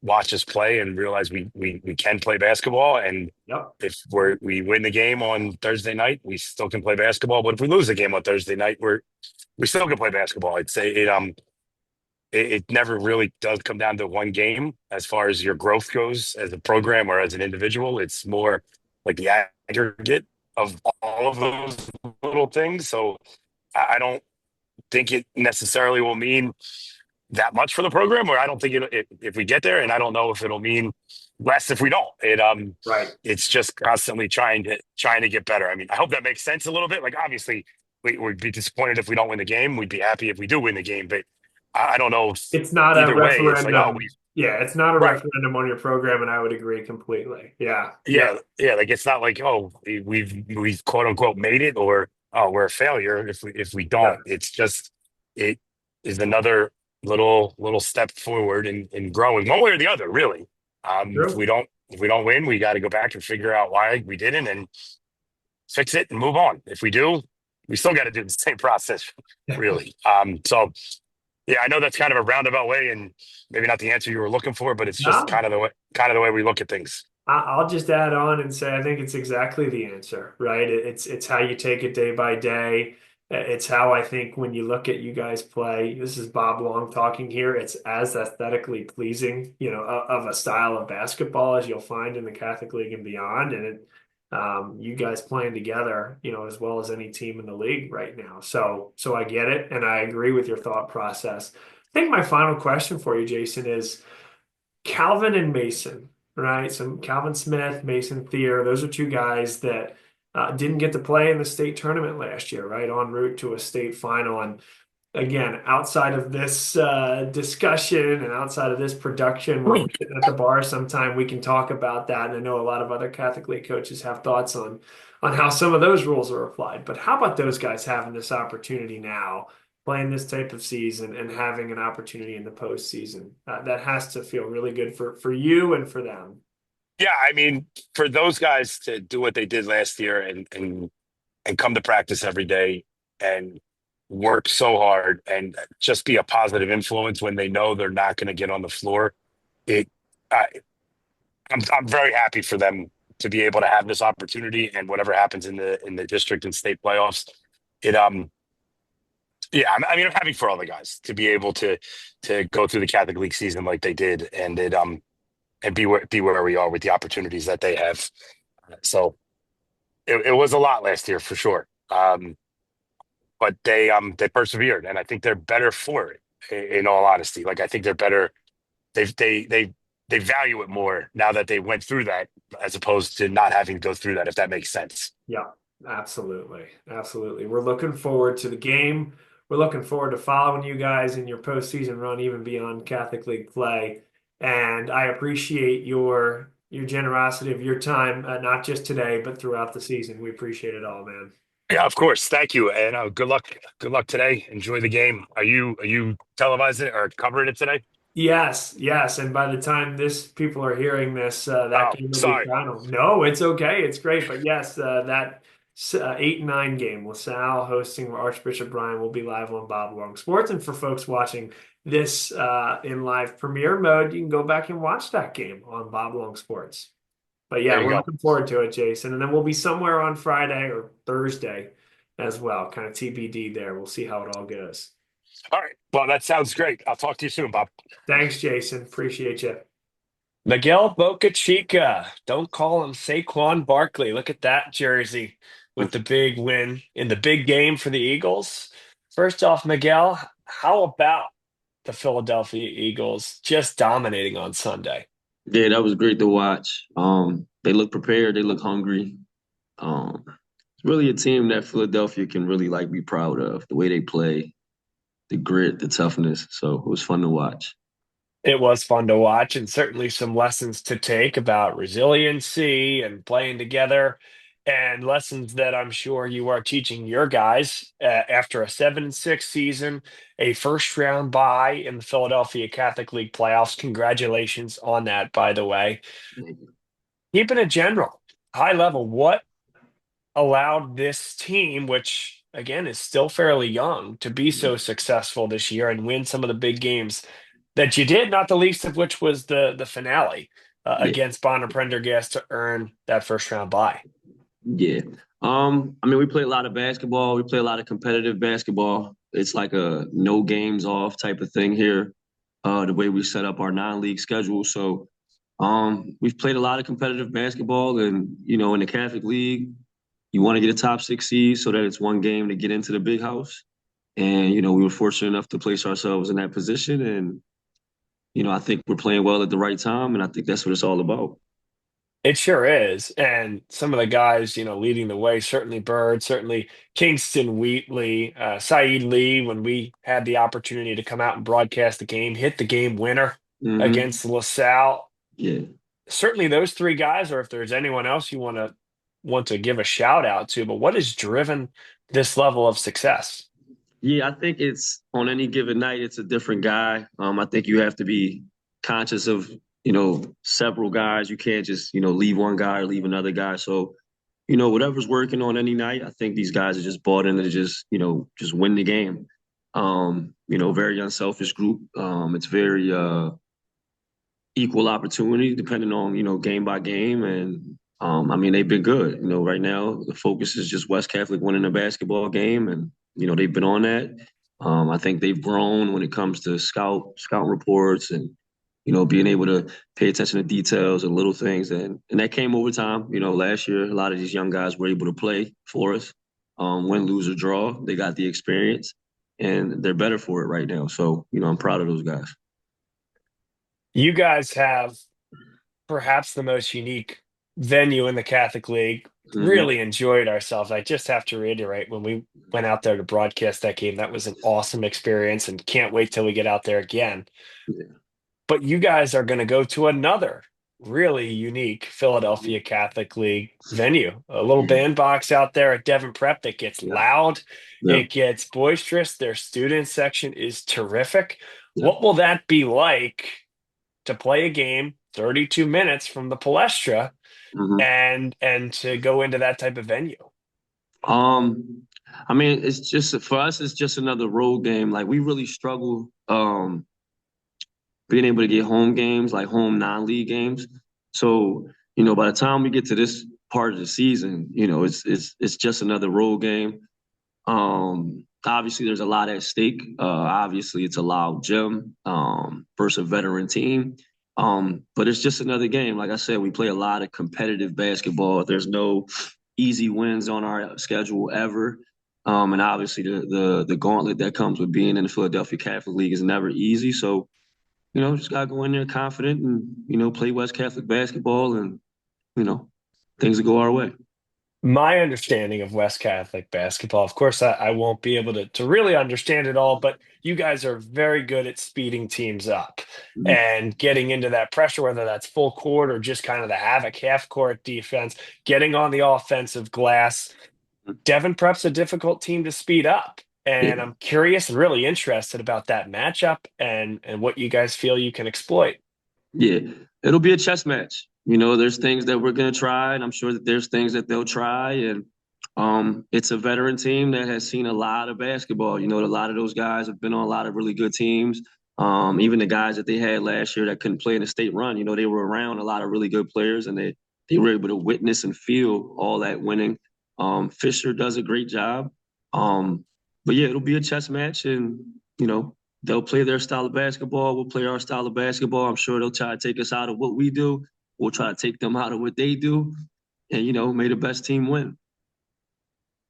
Speaker 9: watch us play and realize we can play basketball. And
Speaker 1: Yep.
Speaker 9: if we win the game on Thursday night, we still can play basketball. But if we lose the game on Thursday night, we still can play basketball. I'd say it never really does come down to one game as far as your growth goes as a program or as an individual. It's more like the aggregate of all of those little things. So I don't think it necessarily will mean that much for the program, or I don't think if we get there, and I don't know if it'll mean less if we don't.
Speaker 1: Right.
Speaker 9: It's just constantly trying to get better. I mean, I hope that makes sense a little bit. Like, obviously, we'd be disappointed if we don't win the game. We'd be happy if we do win the game, but I don't know if
Speaker 1: It's not a
Speaker 9: either way, it's like, oh,
Speaker 1: referendum. Yeah, it's not a
Speaker 9: right.
Speaker 1: referendum on your program, and I would agree completely. Yeah.
Speaker 9: Yeah, yeah. Like, it's not like, oh, we've quote unquote made it, or oh, we're a failure if we don't. It's just it is another little step forward in growing one way or the other. Really, if
Speaker 1: True.
Speaker 9: we don't win, we got to go back and figure out why we didn't and fix it and move on. If we do, we still got to do the same process. Really. So yeah, I know that's kind of a roundabout way, and maybe not the answer you were looking for, but it's just
Speaker 1: No.
Speaker 9: kind of the way we look at things.
Speaker 1: I'll just add on and say I think it's exactly the answer, right? It's how you take it day by day. It's how I think when you look at you guys play, this is Bob Long talking here. It's as aesthetically pleasing, of a style of basketball as you'll find in the Catholic League and beyond. And you guys playing together, as well as any team in the league right now. So I get it, and I agree with your thought process. I think my final question for you, Jason, is Calvin and Mason, right? So Calvin Smith, Mason Thier, those are two guys that didn't get to play in the state tournament last year, right? En route to a state final. And again, outside of this discussion and outside of this production, when we're sitting at the bar sometime, we can talk about that. And I know a lot of other Catholic League coaches have thoughts on how some of those rules are applied. But how about those guys having this opportunity now, playing this type of season and having an opportunity in the postseason? That has to feel really good for you and for them.
Speaker 9: Yeah, I mean, for those guys to do what they did last year and come to practice every day and work so hard and just be a positive influence when they know they're not going to get on the floor, it I, I'm very happy for them to be able to have this opportunity, and whatever happens in the district and state playoffs, it yeah, I mean, I'm happy for all the guys to be able to go through the Catholic League season like they did, and and be where we are with the opportunities that they have. So it was a lot last year for sure. But they persevered, and I think they're better for it. In all honesty, like, I think they're better. They value it more now that they went through that, as opposed to not having to go through that. If that makes sense.
Speaker 1: Yeah, absolutely. Absolutely. We're looking forward to the game. We're looking forward to following you guys in your postseason run, even beyond Catholic League play. And I appreciate your generosity of your time, not just today, but throughout the season. We appreciate it all, man.
Speaker 9: Yeah, of course. Thank you, and good luck. Good luck today. Enjoy the game. Are you televising it or covering it today?
Speaker 1: Yes, yes. And by the time people are hearing this, that
Speaker 9: Oh,
Speaker 1: game will be
Speaker 9: sorry.
Speaker 1: final. No, it's okay. It's great. But yes, that 8-9 game, LaSalle hosting Archbishop Bryan, will be live on Bob Long Sports. And for folks watching this in live premiere mode, you can go back and watch that game on Bob Long Sports. But yeah,
Speaker 9: There you
Speaker 1: we're
Speaker 9: go.
Speaker 1: looking forward to it, Jason. And then we'll be somewhere on Friday or Thursday as well, kind of TBD there. We'll see how it all goes.
Speaker 9: All right. Well, that sounds great. I'll talk to you soon, Bob.
Speaker 1: Thanks, Jason. Appreciate you.
Speaker 4: Miguel Boca Chica. Don't call him Saquon Barkley. Look at that jersey with the big win in the big game for the Eagles. First off, Miguel, how about the Philadelphia Eagles just dominating on Sunday?
Speaker 10: Yeah, that was great to watch. They look prepared. They look hungry. It's really a team that Philadelphia can really be proud of. The way they play, the grit, the toughness. So it was fun to watch.
Speaker 4: It was fun to watch, and certainly some lessons to take about resiliency and playing together, and lessons that I'm sure you are teaching your guys after a 7-6 season, a first round bye in the Philadelphia Catholic League playoffs. Congratulations on that, by the way. Keeping it general, high level, what allowed this team, which again is still fairly young, to be so successful this year and win some of the big games that you did, not the least of which was the finale against Bonner Prendergast to earn that first round bye?
Speaker 10: Yeah. I mean, we play a lot of basketball. We play a lot of competitive basketball. It's like a no games off type of thing here, the way we set up our non-league schedule. So we've played a lot of competitive basketball, and, in the Catholic League, you want to get a top 6 seed so that it's one game to get into the big house. And, we were fortunate enough to place ourselves in that position. And, I think we're playing well at the right time. And I think that's what it's all about.
Speaker 4: It sure is. And some of the guys, leading the way, certainly Bird, certainly Kingston Wheatley, Saeed Lee, when we had the opportunity to come out and broadcast the game, hit the game winner
Speaker 10: Mm-hmm.
Speaker 4: against LaSalle.
Speaker 10: Yeah.
Speaker 4: Certainly those three guys, or if there's anyone else you want to give a shout out to, but what has driven this level of success?
Speaker 10: Yeah, I think it's on any given night, it's a different guy. I think you have to be conscious of, several guys. You can't just, leave one guy or leave another guy. So, whatever's working on any night, I think these guys are just bought in to just win the game. Very unselfish group. It's very equal opportunity depending on, game by game. And they've been good. Right now the focus is just West Catholic winning a basketball game, and they've been on that. I think they've grown when it comes to scout reports and being able to pay attention to details and little things, and that came over time. Last year a lot of these young guys were able to play for us, win, lose or draw. They got the experience, and they're better for it right now. So I'm proud of those guys.
Speaker 4: You guys have perhaps the most unique venue in the Catholic League.
Speaker 10: Mm-hmm.
Speaker 4: Really enjoyed ourselves. I just have to reiterate, when we went out there to broadcast that game, that was an awesome experience and can't wait till we get out there again.
Speaker 10: Yeah.
Speaker 4: But you guys are going to go to another really unique Philadelphia Catholic League venue, a little
Speaker 10: Yeah.
Speaker 4: bandbox out there at Devon Prep that gets
Speaker 10: Yeah.
Speaker 4: loud,
Speaker 10: Yeah.
Speaker 4: it gets boisterous. Their student section is terrific.
Speaker 10: Yeah.
Speaker 4: What will that be like to play a game 32 minutes from the Palestra
Speaker 10: Mm-hmm.
Speaker 4: and to go into that type of venue?
Speaker 10: It's just for us, it's just another road game. Like we really struggle being able to get home games, like home non-league games. So, by the time we get to this part of the season, it's just another road game. Obviously there's a lot at stake. Obviously it's a loud gym, versus a veteran team. But it's just another game. Like I said, we play a lot of competitive basketball. There's no easy wins on our schedule ever. And obviously the gauntlet that comes with being in the Philadelphia Catholic League is never easy. So, just gotta go in there confident and, play West Catholic basketball, and, things will go our way.
Speaker 4: My understanding of West Catholic basketball, of course, I won't be able to really understand it all, but you guys are very good at speeding teams up
Speaker 10: Mhm.
Speaker 4: and getting into that pressure, whether that's full court or just kind of the havoc half court defense, getting on the offensive glass. Devon Prep's a difficult team to speed up.
Speaker 10: Yeah.
Speaker 4: And I'm curious and really interested about that matchup and what you guys feel you can exploit.
Speaker 10: Yeah, it'll be a chess match. There's things that we're gonna try, and I'm sure that there's things that they'll try. And it's a veteran team that has seen a lot of basketball. A lot of those guys have been on a lot of really good teams. Even the guys that they had last year that couldn't play in the state run, they were around a lot of really good players, and they were able to witness and feel all that winning. Fisher does a great job. But yeah, it'll be a chess match, and they'll play their style of basketball. We'll play our style of basketball. I'm sure they'll try to take us out of what we do. We'll try to take them out of what they do. And, may the best team win.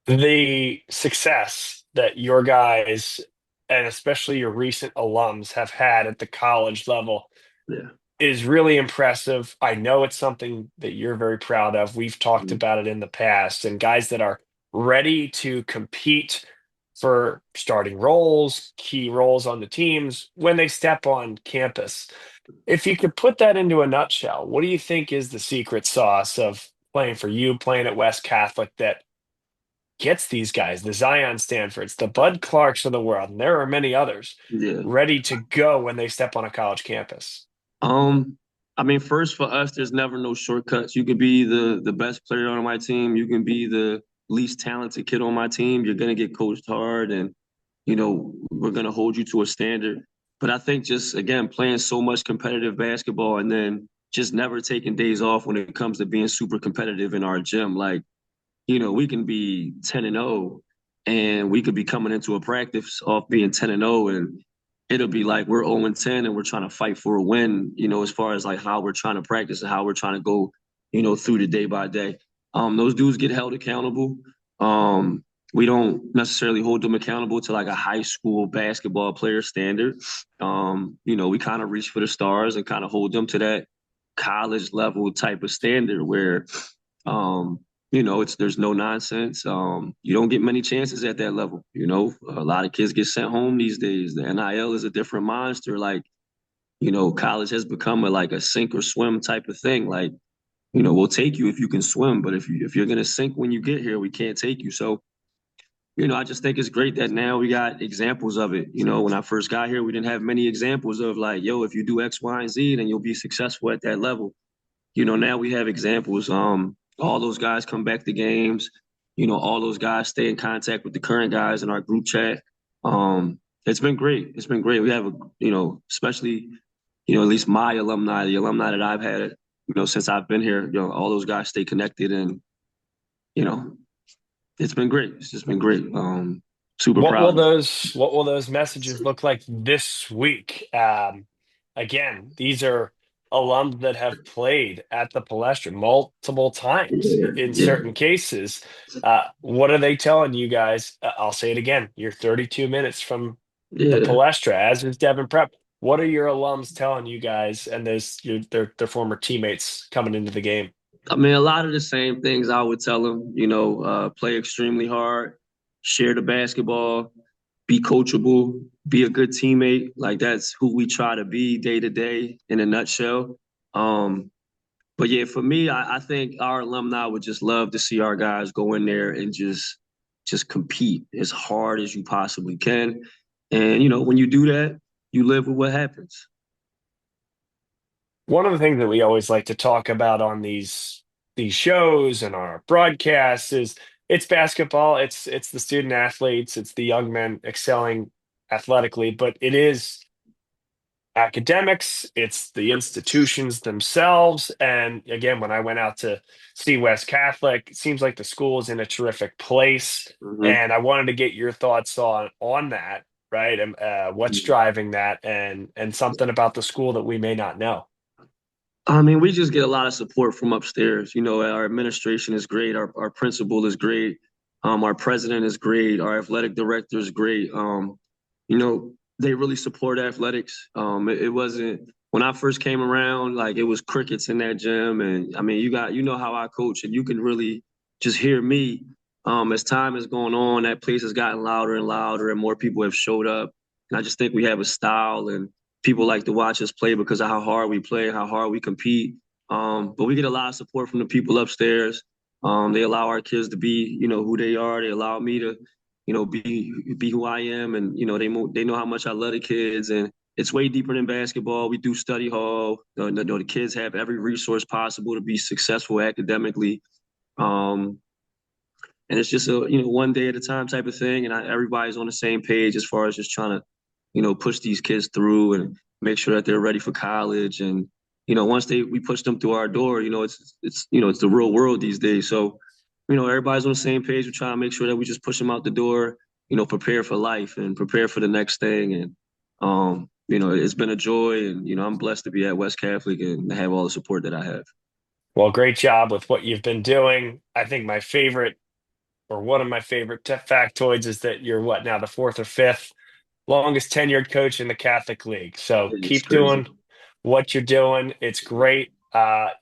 Speaker 4: The success that your guys and especially your recent alums have had at the college level
Speaker 10: Yeah.
Speaker 4: is really impressive. I know it's something that you're very proud of. We've talked
Speaker 10: Mhm.
Speaker 4: about it in the past, and guys that are ready to compete for starting roles, key roles on the teams when they step on campus. If you could put that into a nutshell, what do you think is the secret sauce of playing for you, playing at West Catholic, that gets these guys, the Zion Stanfords, the Bud Clarks of the world, and there are many others,
Speaker 10: Yeah.
Speaker 4: ready to go when they step on a college campus?
Speaker 10: First for us, there's never no shortcuts. You could be the best player on my team. You can be the least talented kid on my team. You're gonna get coached hard, and we're gonna hold you to a standard. But I think just again playing so much competitive basketball, and then just never taking days off when it comes to being super competitive in our gym. Like, we can be 10-0, and we could be coming into a practice off being 10-0, and it'll be like we're 0-10 and we're trying to fight for a win, as far as like how we're trying to practice and how we're trying to go, through the day by day. Those dudes get held accountable. we don't necessarily hold them accountable to like a high school basketball player standard. We kind of reach for the stars and kind of hold them to that college level type of standard where, it's there's no nonsense. You don't get many chances at that level. A lot of kids get sent home these days. The NIL is a different monster. Like, college has become like a sink or swim type of thing. Like, we'll take you if you can swim, but if you're gonna sink when you get here, we can't take you. So, I just think it's great that now we got examples of it. When I first got here, we didn't have many examples of like, yo, if you do X, Y, and Z, then you'll be successful at that level. Now we have examples. All those guys come back to games. All those guys stay in contact with the current guys in our group chat. It's been great. It's been great. We have especially, at least my alumni, the alumni that I've had, since I've been here, all those guys stay connected and, you know, it's been great. It's just been great. Super
Speaker 4: What will
Speaker 10: proud.
Speaker 4: those messages look like this week? Again, these are alums that have played at the Palestra multiple times
Speaker 10: Yeah,
Speaker 4: in
Speaker 10: yeah,
Speaker 4: certain cases. What are they telling you guys? I'll say it again. You're 32 minutes from the
Speaker 10: yeah.
Speaker 4: Palestra, as is Devon Prep. What are your alums telling you guys and their former teammates coming into the game?
Speaker 10: I mean, a lot of the same things I would tell them. Play extremely hard, share the basketball, be coachable, be a good teammate. Like that's who we try to be day to day in a nutshell. But yeah, for me, I think our alumni would just love to see our guys go in there and just compete as hard as you possibly can. And when you do that, you live with what happens.
Speaker 4: One of the things that we always like to talk about on these shows and our broadcasts is it's basketball, it's the student athletes, it's the young men excelling athletically, but it is academics, it's the institutions themselves. And again, when I went out to see West Catholic, it seems like the school is in a terrific place.
Speaker 10: Mm-hmm.
Speaker 4: And I wanted to get your thoughts on that, right? And what's driving that, and something about the school that we may not know.
Speaker 10: I mean, we just get a lot of support from upstairs. Our administration is great. Our principal is great. Our president is great. Our athletic director is great. They really support athletics. It wasn't when I first came around, like it was crickets in that gym. And I mean, you know how I coach, and you can really just hear me. As time has gone on, that place has gotten louder and louder, and more people have showed up. And I just think we have a style and people like to watch us play because of how hard we play, how hard we compete. But we get a lot of support from the people upstairs. They allow our kids to be, who they are. They allow me to, be who I am, and they know how much I love the kids. And it's way deeper than basketball. We do study hall. The kids have every resource possible to be successful academically. Um, and it's just a one day at a time type of thing, and everybody's on the same page as far as just trying to push these kids through and make sure that they're ready for college. And once we push them through our door, it's the real world these days. So everybody's on the same page. We're trying to make sure that we just push them out the door, prepare for life and prepare for the next thing. And it's been a joy, and I'm blessed to be at West Catholic and to have all the support that I have.
Speaker 4: Well, great job with what you've been doing. I think my favorite, or one of my favorite factoids, is that you're what now, the fourth or fifth longest tenured coach in the Catholic League. So
Speaker 10: It's
Speaker 4: keep
Speaker 10: crazy.
Speaker 4: doing what you're doing. It's great.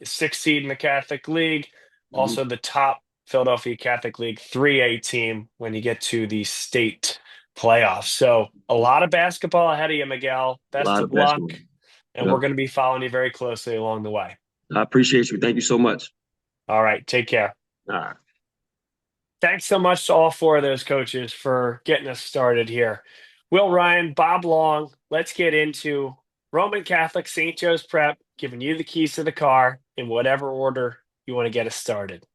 Speaker 4: Sixth seed in the Catholic League,
Speaker 10: Mhm.
Speaker 4: also the top Philadelphia Catholic League 3A team when you get to the state playoffs. So a lot of basketball ahead of you, Miguel.
Speaker 10: A
Speaker 4: Best
Speaker 10: lot
Speaker 4: of
Speaker 10: of basketball.
Speaker 4: luck. And
Speaker 10: Yep.
Speaker 4: we're going to be following you very closely along the way.
Speaker 10: I appreciate you. Thank you so much.
Speaker 4: All right. Take care.
Speaker 10: All right.
Speaker 4: Thanks so much to all four of those coaches for getting us started here. Will Ryan, Bob Long, let's get into Roman Catholic St. Joe's Prep, giving you the keys to the car in whatever order you want to get us started.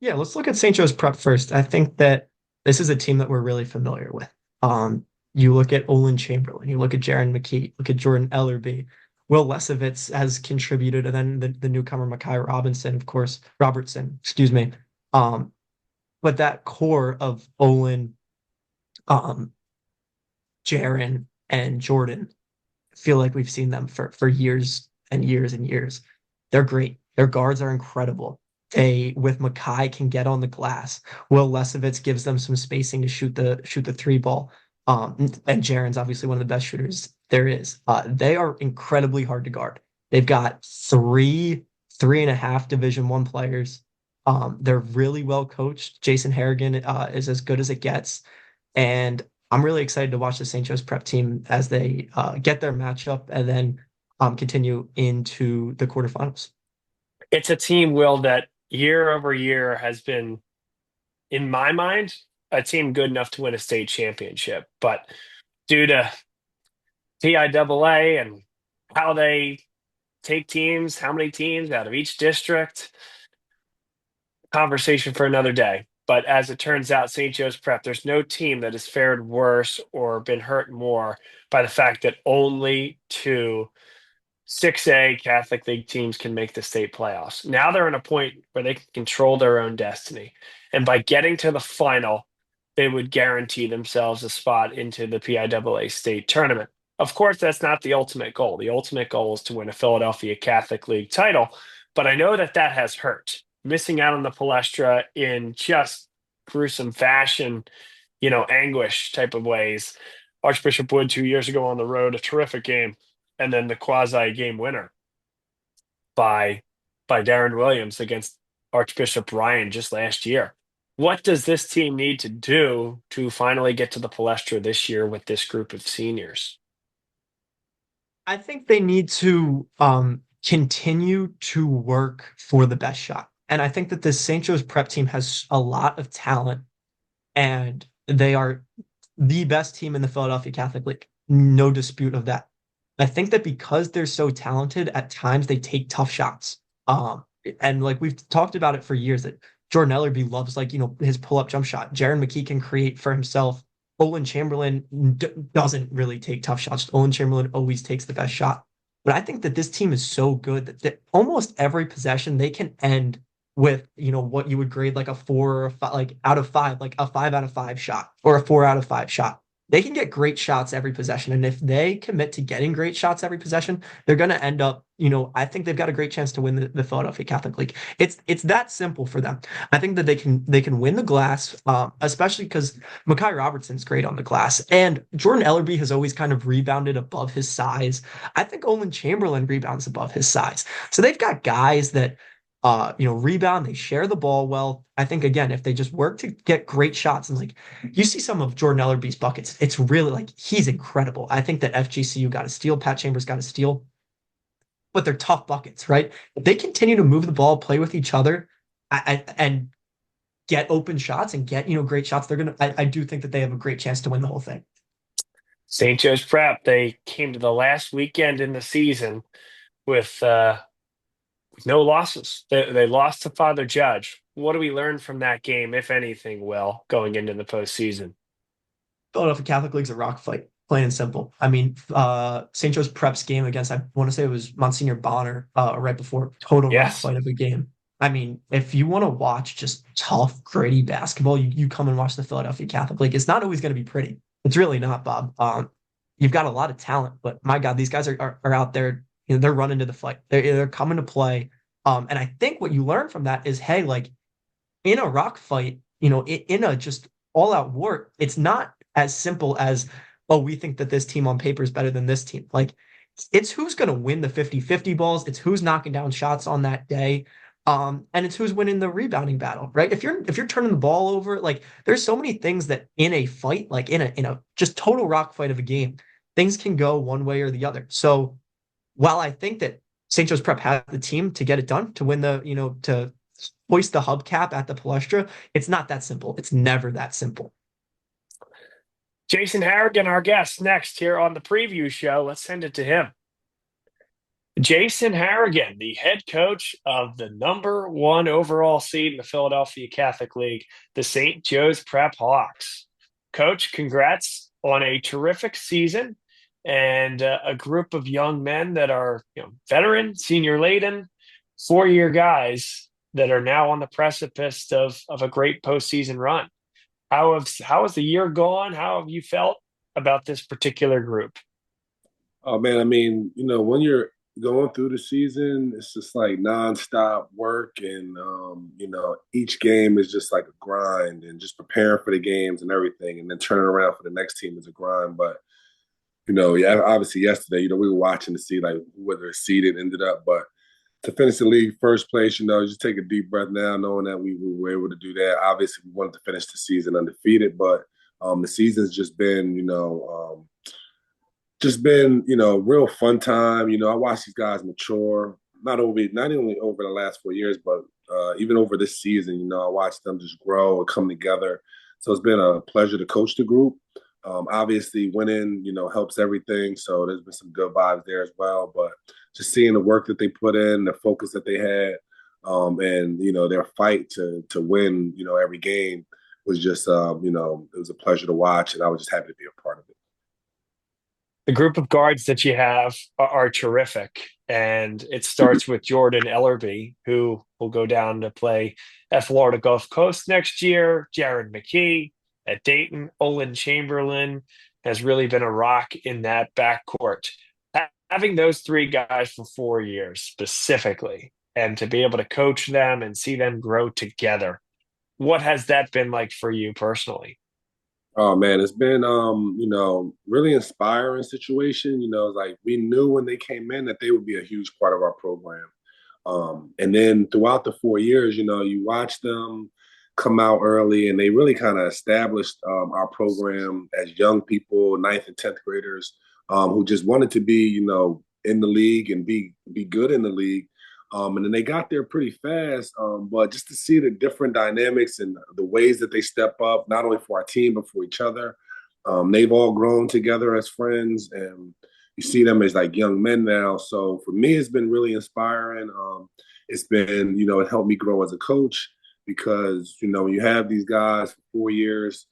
Speaker 5: Yeah, let's look at St. Joe's Prep first. I think that this is a team that we're really familiar with. You look at Olin Chamberlain, you look at Jaron McKee, look at Jordan Ellerby. Will Lesovitz has contributed, and then the newcomer Makai Robertson, excuse me. But that core of Olin, um, Jaron, and Jordan, I feel like we've seen them for years and years and years. They're great. Their guards are incredible. they with Mackay can get on the glass. Will Lesovitz gives them some spacing to shoot the three ball. And Jaron's obviously one of the best shooters there is. They are incredibly hard to guard. They've got three and a half Division I players. They're really well coached. Jason Harrigan is as good as it gets, and I'm really excited to watch the St. Joe's Prep team as they get their matchup and then continue into the quarterfinals.
Speaker 4: It's a team, Will, that year over year has been, in my mind, a team good enough to win a state championship. But due to PIAA and how they take teams, how many teams out of each district, conversation for another day. But as it turns out, St. Joe's Prep, there's no team that has fared worse or been hurt more by the fact that only two 6A Catholic League teams can make the state playoffs. Now they're in a point where they can control their own destiny. And by getting to the final, they would guarantee themselves a spot into the PIAA state tournament. Of course, that's not the ultimate goal. The ultimate goal is to win a Philadelphia Catholic League title. But I know that that has hurt. Missing out on the Palestra in just gruesome fashion, anguish type of ways. Archbishop Wood 2 years ago on the road, a terrific game, and then the quasi game winner by Darren Williams against Archbishop Ryan just last year. What does this team need to do to finally get to the Palestra this year with this group of seniors?
Speaker 5: I think they need to continue to work for the best shot. And I think that this St. Joe's Prep team has a lot of talent, and they are the best team in the Philadelphia Catholic League. No dispute of that. I think that because they're so talented, at times they take tough shots. And like we've talked about it for years, that Jordan Ellerby loves his pull-up jump shot. Jaron McKee can create for himself. Olin Chamberlain doesn't really take tough shots. Olin Chamberlain always takes the best shot. But I think that this team is so good that almost every possession they can end with, what you would grade like a 4 or a 5, like out of 5, like a 5 out of 5 shot or a 4 out of 5 shot. They can get great shots every possession. And if they commit to getting great shots every possession, they're going to end up, I think they've got a great chance to win the Philadelphia Catholic League. It's that simple for them. I think that they can win the glass, especially because Mackay Robertson's great on the glass. And Jordan Ellerby has always kind of rebounded above his size. I think Olin Chamberlain rebounds above his size. So they've got guys that rebound, they share the ball well. I think, again, if they just work to get great shots, and you see some of Jordan Ellerby's buckets, it's really he's incredible. I think that FGCU got a steal, Pat Chambers got a steal, but they're tough buckets, right? If they continue to move the ball, play with each other, and get open shots and get, great shots, I do think that they have a great chance to win the whole thing.
Speaker 4: St. Joe's Prep, they came to the last weekend in the season with no losses. They lost to Father Judge. What do we learn from that game, if anything, Will, going into the postseason?
Speaker 5: Philadelphia Catholic League's a rock fight, plain and simple. I mean, St. Joe's Prep's game against, I want to say it was Monsignor Bonner right before, total rock fight of a game. I mean, if you want to watch just tough, gritty basketball, you come and watch the Philadelphia Catholic League. It's not always going to be pretty. It's really not, Bob. You've got a lot of talent, but my God, these guys are out there. They're running to the fight. They're coming to play. And I think what you learn from that is, hey, in a rock fight, in a just all-out war, it's not as simple as, oh, we think that this team on paper is better than this team. It's who's going to win the 50-50 balls. It's who's knocking down shots on that day. And it's who's winning the rebounding battle, right? If you're turning the ball over, there's so many things that in a fight, in a just total rock fight of a game, things can go one way or the other. So while I think that St. Joe's Prep has the team to get it done, to win to hoist the hubcap at the Palestra, it's not that simple. It's never that simple.
Speaker 4: Jason Harrigan, our guest, next here on the preview show. Let's send it to him. Jason Harrigan, the head coach of the number 1 overall seed in the Philadelphia Catholic League, the St. Joe's Prep Hawks. Coach, congrats on a terrific season and a group of young men that are veteran, senior laden, 4-year guys that are now on the precipice of a great postseason run. How has the year gone? How have you felt about this particular group?
Speaker 11: Oh man, I mean, when you're going through the season, it's just like nonstop work, and each game is just like a grind, and just preparing for the games and everything, and then turning around for the next team is a grind. But yeah, obviously yesterday, we were watching to see like whether a seeded ended up, but to finish the league first place, just take a deep breath now, knowing that we were able to do that. Obviously, we wanted to finish the season undefeated, but the season's just been, real fun time. I watched these guys mature, not only over the last 4 years, but even over this season. I watched them just grow and come together. So it's been a pleasure to coach the group. Obviously, winning, helps everything. So there's been some good vibes there as well. But just seeing the work that they put in, the focus that they had, and their fight to win, every game was just, it was a pleasure to watch, and I was just happy to be a part of it.
Speaker 4: The group of guards that you have are terrific. And it starts with Jordan Ellerby, who will go down to play at Florida Gulf Coast next year. Jared McKee at Dayton. Olin Chamberlain has really been a rock in that backcourt. Having those three guys for 4 years specifically, and to be able to coach them and see them grow together, what has that been like for you personally?
Speaker 11: Oh man, it's been really inspiring situation. Like we knew when they came in that they would be a huge part of our program. And then throughout the 4 years, you watch them come out early, and they really kind of established our program as young people, ninth and 10th graders, who just wanted to be, in the league and be good in the league. And then they got there pretty fast. But just to see the different dynamics and the ways that they step up, not only for our team, but for each other. They've all grown together as friends, and you see them as like young men now. So for me, it's been really inspiring. It's been, it helped me grow as a coach because, when you have these guys for 4 years,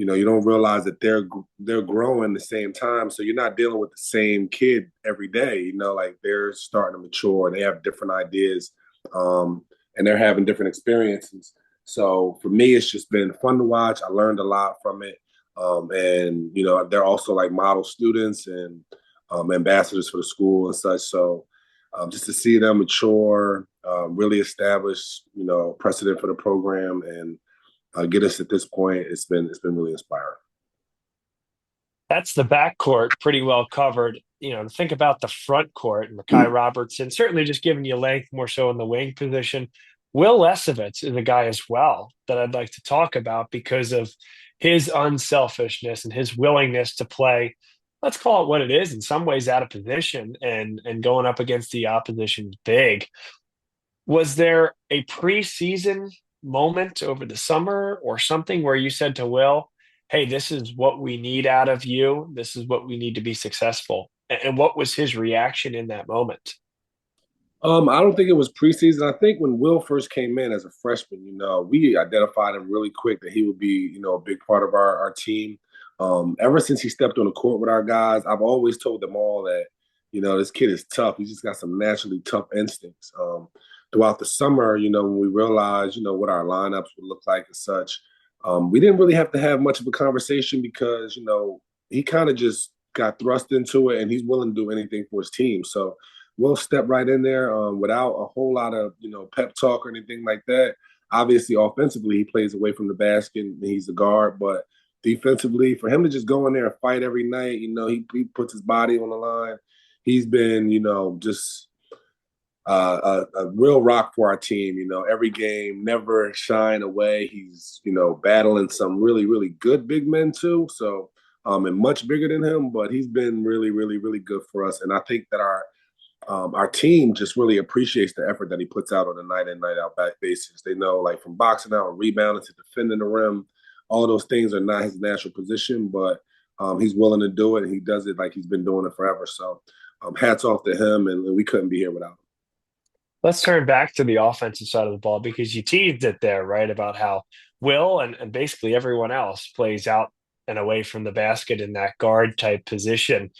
Speaker 11: you don't realize that they're growing the same time. So you're not dealing with the same kid every day. Like they're starting to mature and they have different ideas, and they're having different experiences. So for me, it's just been fun to watch. I learned a lot from it, and they're also like model students and ambassadors for the school and such. So just to see them mature, really establish precedent for the program and get us at this point. It's been really inspiring.
Speaker 4: That's the backcourt pretty well covered. Think about the front court, Makai Robertson, certainly just giving you length more so in the wing position. Will Lesovitz is a guy as well that I'd like to talk about because of his unselfishness and his willingness to play, let's call it what it is, in some ways out of position and going up against the opposition big. Was there a preseason moment over the summer or something where you said to Will, hey, this is what we need out of you. This is what we need to be successful. And what was his reaction in that moment?
Speaker 11: I don't think it was preseason. I think when Will first came in as a freshman, we identified him really quick that he would be, a big part of our team. Ever since he stepped on the court with our guys, I've always told them all that, this kid is tough. He's just got some naturally tough instincts. Throughout the summer, when we realized, what our lineups would look like and such, we didn't really have to have much of a conversation because, he kind of just got thrust into it and he's willing to do anything for his team. So we'll step right in there without a whole lot of, pep talk or anything like that. Obviously, offensively, he plays away from the basket and he's a guard, but defensively, for him to just go in there and fight every night, he puts his body on the line. He's been, just a real rock for our team. Every game, never shying away. He's battling some really really good big men too. So and much bigger than him, but he's been really really really good for us. And I think that our team just really appreciates the effort that he puts out on a night in night out basis. They know like from boxing out and rebounding to defending the rim, all those things are not his natural position, but he's willing to do it and he does it like he's been doing it forever. So hats off to him, and we couldn't be here without him.
Speaker 4: Let's turn back to the offensive side of the ball because you teased it there, right? About how Will and basically everyone else plays out and away from the basket in that guard type position.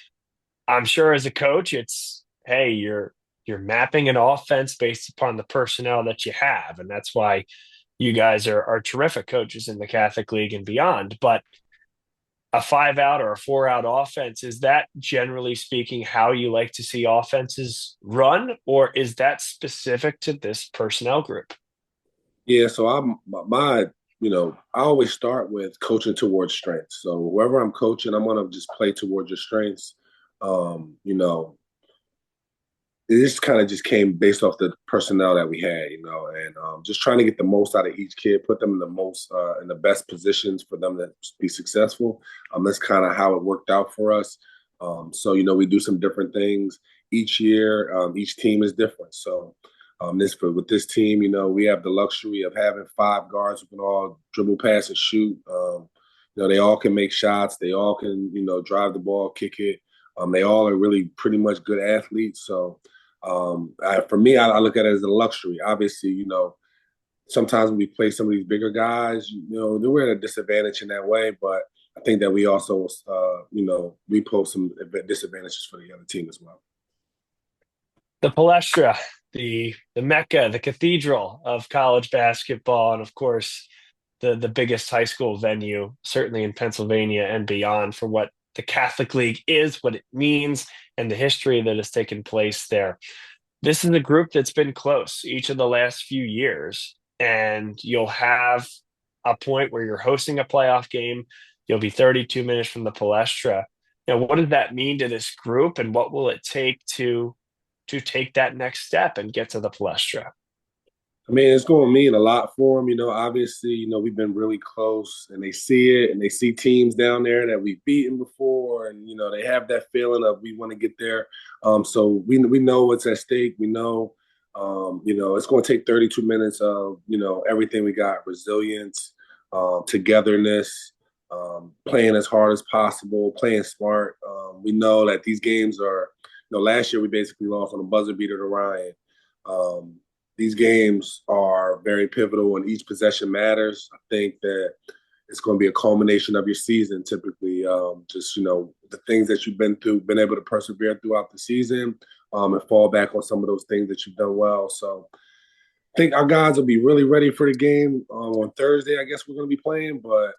Speaker 4: I'm sure as a coach, it's, hey, you're mapping an offense based upon the personnel that you have. And that's why you guys are terrific coaches in the Catholic League and beyond. But a 5-out or a 4-out offense. Is that generally speaking how you like to see offenses run, or is that specific to this personnel group?
Speaker 11: Yeah, so I always start with coaching towards strengths. So wherever I'm coaching, I'm gonna just play towards your strengths. You know, it just kind of just came based off the personnel that we had, and just trying to get the most out of each kid, put them in the best positions for them to be successful. That's kind of how it worked out for us. So we do some different things each year. Each team is different. So with this team, we have the luxury of having 5 guards who can all dribble, pass, and shoot. They all can make shots. They all can drive the ball, kick it. They all are really pretty much good athletes. So for me, I look at it as a luxury. Obviously, sometimes when we play some of these bigger guys, we're at a disadvantage in that way. But I think that we also, we pose some disadvantages for the other team as well.
Speaker 4: The Palestra, the Mecca, the cathedral of college basketball, and of course, the biggest high school venue, certainly in Pennsylvania and beyond, for what the Catholic League is, what it means, and the history that has taken place there. This is a group that's been close each of the last few years, and you'll have a point where you're hosting a playoff game. You'll be 32 minutes from the Palestra. What does that mean to this group, and what will it take to take that next step and get to the Palestra?
Speaker 11: I mean, it's going to mean a lot for them. Obviously, we've been really close, and they see it, and they see teams down there that we've beaten before, and they have that feeling of we want to get there. So we know what's at stake. We know, it's going to take 32 minutes of everything we got: resilience, togetherness, playing as hard as possible, playing smart. We know that these games are. Last year we basically lost on a buzzer beater to Ryan. These games are very pivotal, and each possession matters. I think that it's going to be a culmination of your season, typically. The things that you've been through, been able to persevere throughout the season, and fall back on some of those things that you've done well. So I think our guys will be really ready for the game on Thursday. I guess we're going to be playing, but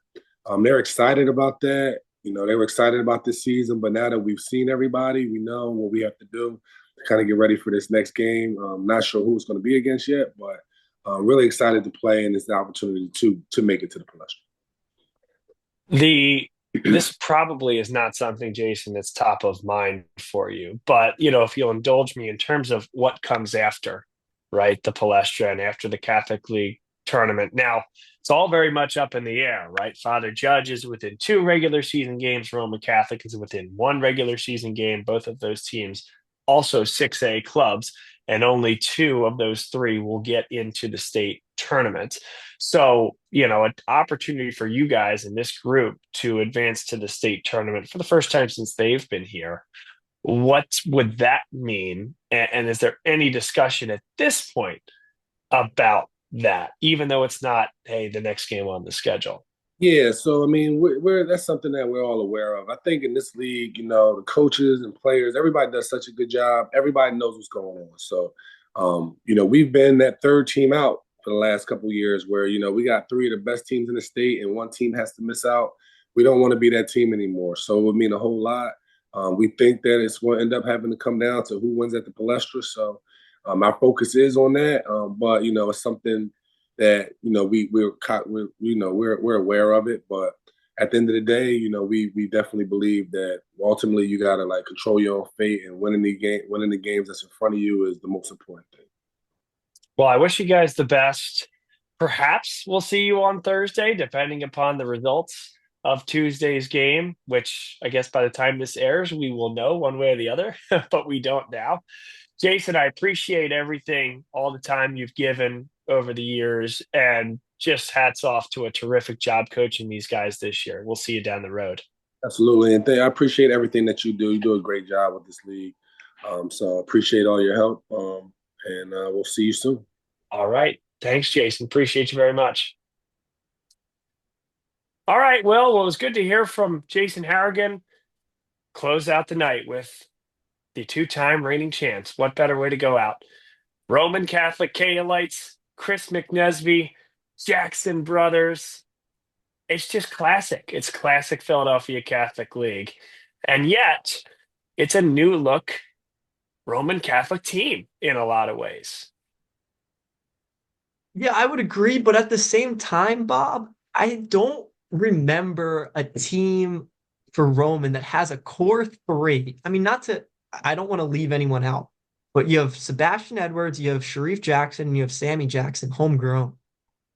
Speaker 11: they're excited about that. They were excited about this season, but now that we've seen everybody, we know what we have to do to kind of get ready for this next game. Not sure who it's going to be against yet, but really excited to play, and it's the opportunity to make it to the Palestra.
Speaker 4: This probably is not something, Jason, that's top of mind for you, but if you'll indulge me in terms of what comes after, right, the Palestra and after the Catholic League tournament. Now, it's all very much up in the air, right? Father Judge is within 2 regular season games. Roman Catholic is within 1 regular season game. Both of those teams also 6A clubs, and only 2 of those 3 will get into the state tournament. So, an opportunity for you guys in this group to advance to the state tournament for the first time since they've been here. What would that mean? And is there any discussion at this point about that, even though it's not, hey, the next game on the schedule?
Speaker 11: Yeah, so I mean, that's something that we're all aware of. I think in this league, the coaches and players, everybody does such a good job. Everybody knows what's going on. So, we've been that third team out for the last couple of years, where we got 3 of the best teams in the state, and 1 team has to miss out. We don't want to be that team anymore. So it would mean a whole lot. We think that it's going to end up having to come down to who wins at the Palestra. So our focus is on that, but it's something that we're aware of it. But at the end of the day, we definitely believe that ultimately you got to control your own fate, and winning the games that's in front of you is the most important thing.
Speaker 4: Well, I wish you guys the best. Perhaps we'll see you on Thursday, depending upon the results of Tuesday's game, which I guess by the time this airs, we will know one way or the other, but we don't now. Jason, I appreciate everything, all the time you've given over the years, and just hats off to a terrific job coaching these guys this year. We'll see you down the road.
Speaker 11: Absolutely. And I appreciate everything that you do. You do a great job with this league. So I appreciate all your help, and we'll see you soon.
Speaker 4: All right. Thanks, Jason. Appreciate you very much. All right, Will. Well, it was good to hear from Jason Harrigan. Close out the night with the 2-time reigning champs. What better way to go out? Roman Catholic Caelites, Chris McNesby, Jackson Brothers. It's just classic. It's classic Philadelphia Catholic League. And yet, it's a new look Roman Catholic team in a lot of ways.
Speaker 5: Yeah, I would agree, but at the same time, Bob, I don't remember a team for Roman that has a core three. I mean, I don't want to leave anyone out, but you have Sebastian Edwards, you have Sharif Jackson, and you have Sammy Jackson, homegrown.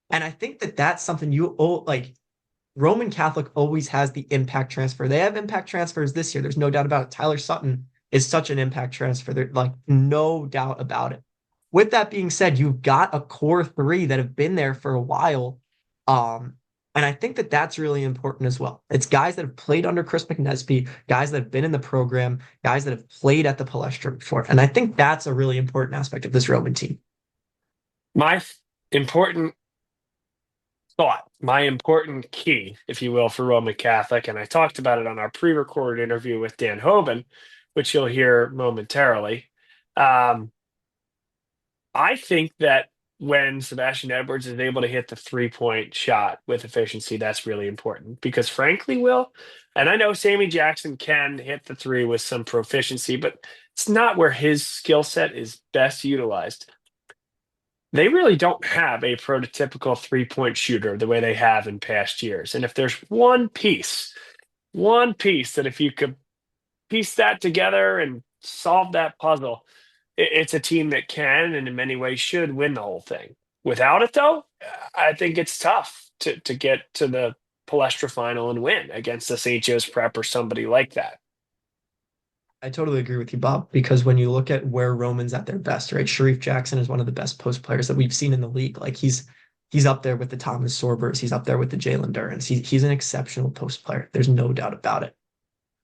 Speaker 5: And I think that that's something you owe, like Roman Catholic always has the impact transfer. They have impact transfers this year. There's no doubt about it. Tyler Sutton is such an impact transfer. There's like no doubt about it. With that being said, you've got a core three that have been there for a while. Um, and I think that that's really important as well. It's guys that have played under Chris McNesby, guys that have been in the program, guys that have played at the Palestra before. And I think that's a really important aspect of this Roman team.
Speaker 4: My important thought, my important key, if you will, for Roman Catholic, and I talked about it on our pre-recorded interview with Dan Hoban, which you'll hear momentarily. I think that when Sebastian Edwards is able to hit the 3-point shot with efficiency, that's really important because, frankly, Will, and I know Sammy Jackson can hit the three with some proficiency, but it's not where his skill set is best utilized. They really don't have a prototypical 3-point shooter the way they have in past years. And if there's one piece that if you could piece that together and solve that puzzle, it's a team that can and in many ways should win the whole thing. Without it, though, I think it's tough to get to the Palestra final and win against the St. Joe's Prep or somebody like that.
Speaker 5: I totally agree with you, Bob, because when you look at where Roman's at their best, right? Sharif Jackson is one of the best post players that we've seen in the league. Like he's up there with the Thomas Sorbers, he's up there with the Jalen Durans. He's an exceptional post player. There's no doubt about it.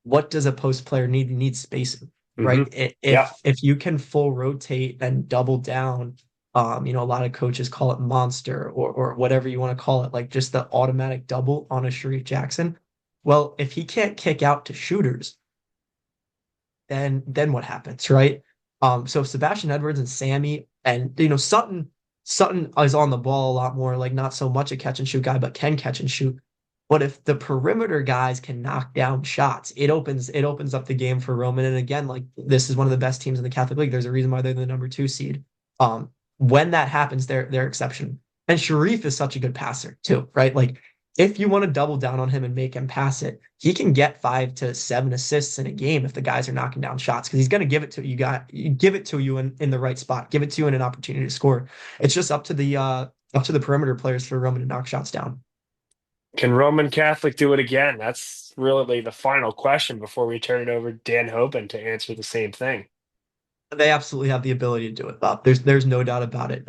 Speaker 5: What does a post player need? He needs spacing, right? If you can full rotate and double down, a lot of coaches call it monster or whatever you want to call it, like just the automatic double on a Sharif Jackson. Well, if he can't kick out to shooters, then what happens, right? So Sebastian Edwards and Sammy and Sutton is on the ball a lot more, like not so much a catch and shoot guy, but can catch and shoot. But if the perimeter guys can knock down shots, it opens up the game for Roman. And again, like this is one of the best teams in the Catholic League. There's a reason why they're the number 2 seed. When that happens, they're exceptional. And Sharif is such a good passer too, right? Like if you want to double down on him and make him pass it, he can get 5 to 7 assists in a game if the guys are knocking down shots because he's going to give it to you. Give it to you in the right spot, give it to you in an opportunity to score. It's just up to the perimeter players for Roman to knock shots down.
Speaker 4: Can Roman Catholic do it again? That's really the final question before we turn it over to Dan Hoban to answer the same thing.
Speaker 5: They absolutely have the ability to do it, Bob. There's no doubt about it.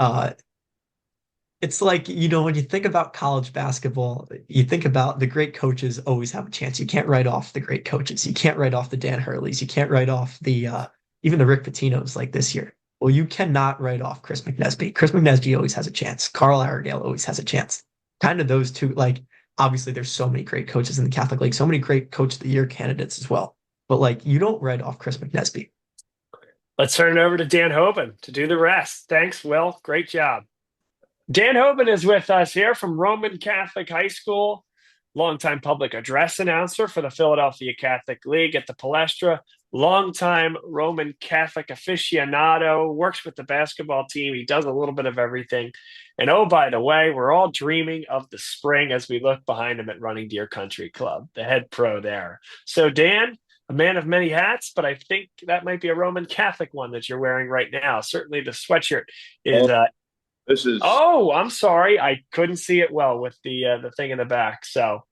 Speaker 5: It's like, when you think about college basketball, you think about the great coaches always have a chance. You can't write off the great coaches. You can't write off the Dan Hurleys. You can't write off even the Rick Pitino's like this year. Well, you cannot write off Chris McNesby. Chris McNesby always has a chance. Carl Arrodale always has a chance. Kind of those two, like, obviously there's so many great coaches in the Catholic League, so many great Coach of the Year candidates as well. But like, you don't write off Chris McNesby.
Speaker 4: Let's turn it over to Dan Hoban to do the rest. Thanks, Will. Great job. Dan Hoban is with us here from Roman Catholic High School, longtime public address announcer for the Philadelphia Catholic League at the Palestra, longtime Roman Catholic aficionado, works with the basketball team. He does a little bit of everything. And oh, by the way, we're all dreaming of the spring as we look behind him at Running Deer Country Club, the head pro there. So, Dan, a man of many hats, but I think that might be a Roman Catholic one that you're wearing right now. Certainly the sweatshirt is
Speaker 12: This is.
Speaker 4: Oh, I'm sorry. I couldn't see it well with the thing in the back. So,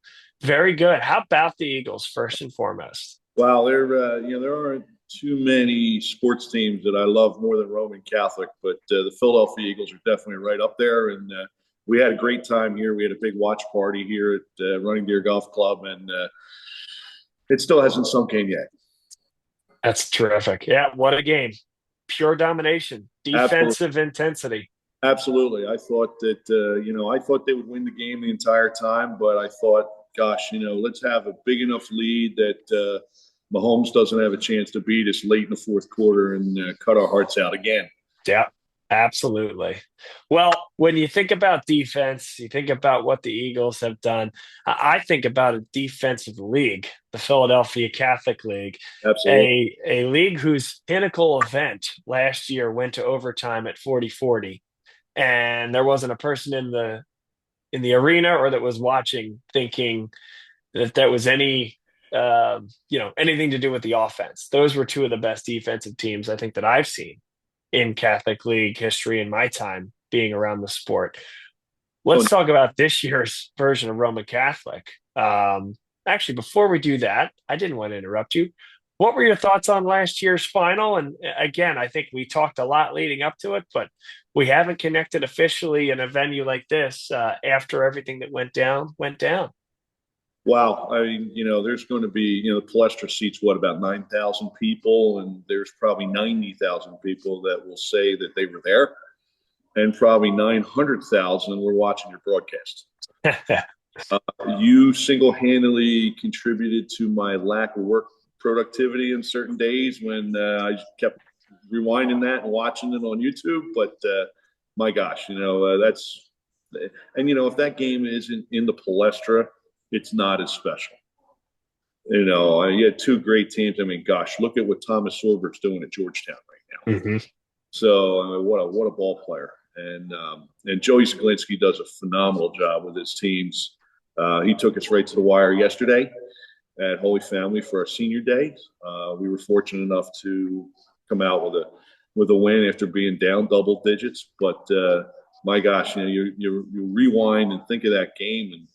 Speaker 4: very good. How about the Eagles first and foremost?
Speaker 12: Wow, there aren't too many sports teams that I love more than Roman Catholic, but the Philadelphia Eagles are definitely right up there. And we had a great time here. We had a big watch party here at Running Deer Golf Club, and it still hasn't sunk in yet.
Speaker 4: That's terrific. Yeah, what a game! Pure domination, defensive intensity.
Speaker 12: Absolutely. I thought that, I thought they would win the game the entire time, but I thought, gosh, let's have a big enough lead that Mahomes doesn't have a chance to beat us late in the fourth quarter and cut our hearts out again.
Speaker 4: Yeah. Absolutely. Well, when you think about defense, you think about what the Eagles have done. I think about a defensive league, the Philadelphia Catholic League,
Speaker 12: Absolutely.
Speaker 4: a league whose pinnacle event last year went to overtime at 40-40, and there wasn't a person in the arena or that was watching thinking that was anything to do with the offense. Those were two of the best defensive teams I think that I've seen in Catholic League history in my time being around the sport.
Speaker 12: Oh,
Speaker 4: Let's talk about this year's version of Roman Catholic. Actually, before we do that, I didn't want to interrupt you. What were your thoughts on last year's final? And again, I think we talked a lot leading up to it, but we haven't connected officially in a venue like this after everything that went down went down.
Speaker 12: wow. I mean, there's going to be, the Palestra seats, what, about 9,000 people? And there's probably 90,000 people that will say that they were there. And probably 900,000 were watching your broadcast. You single-handedly contributed to my lack of work productivity in certain days when I kept rewinding that and watching it on YouTube. But my gosh, that's – and, if that game isn't in the Palestra, it's not as special. You had two great teams. I mean, gosh, look at what Thomas Sorbert's doing at Georgetown right now.
Speaker 4: Mm-hmm.
Speaker 12: So, I mean, what a ball player. And Joey Zaglinski does a phenomenal job with his teams. He took us right to the wire yesterday at Holy Family for our senior day. We were fortunate enough to come out with a win after being down double digits. But my gosh, you rewind and think of that game, and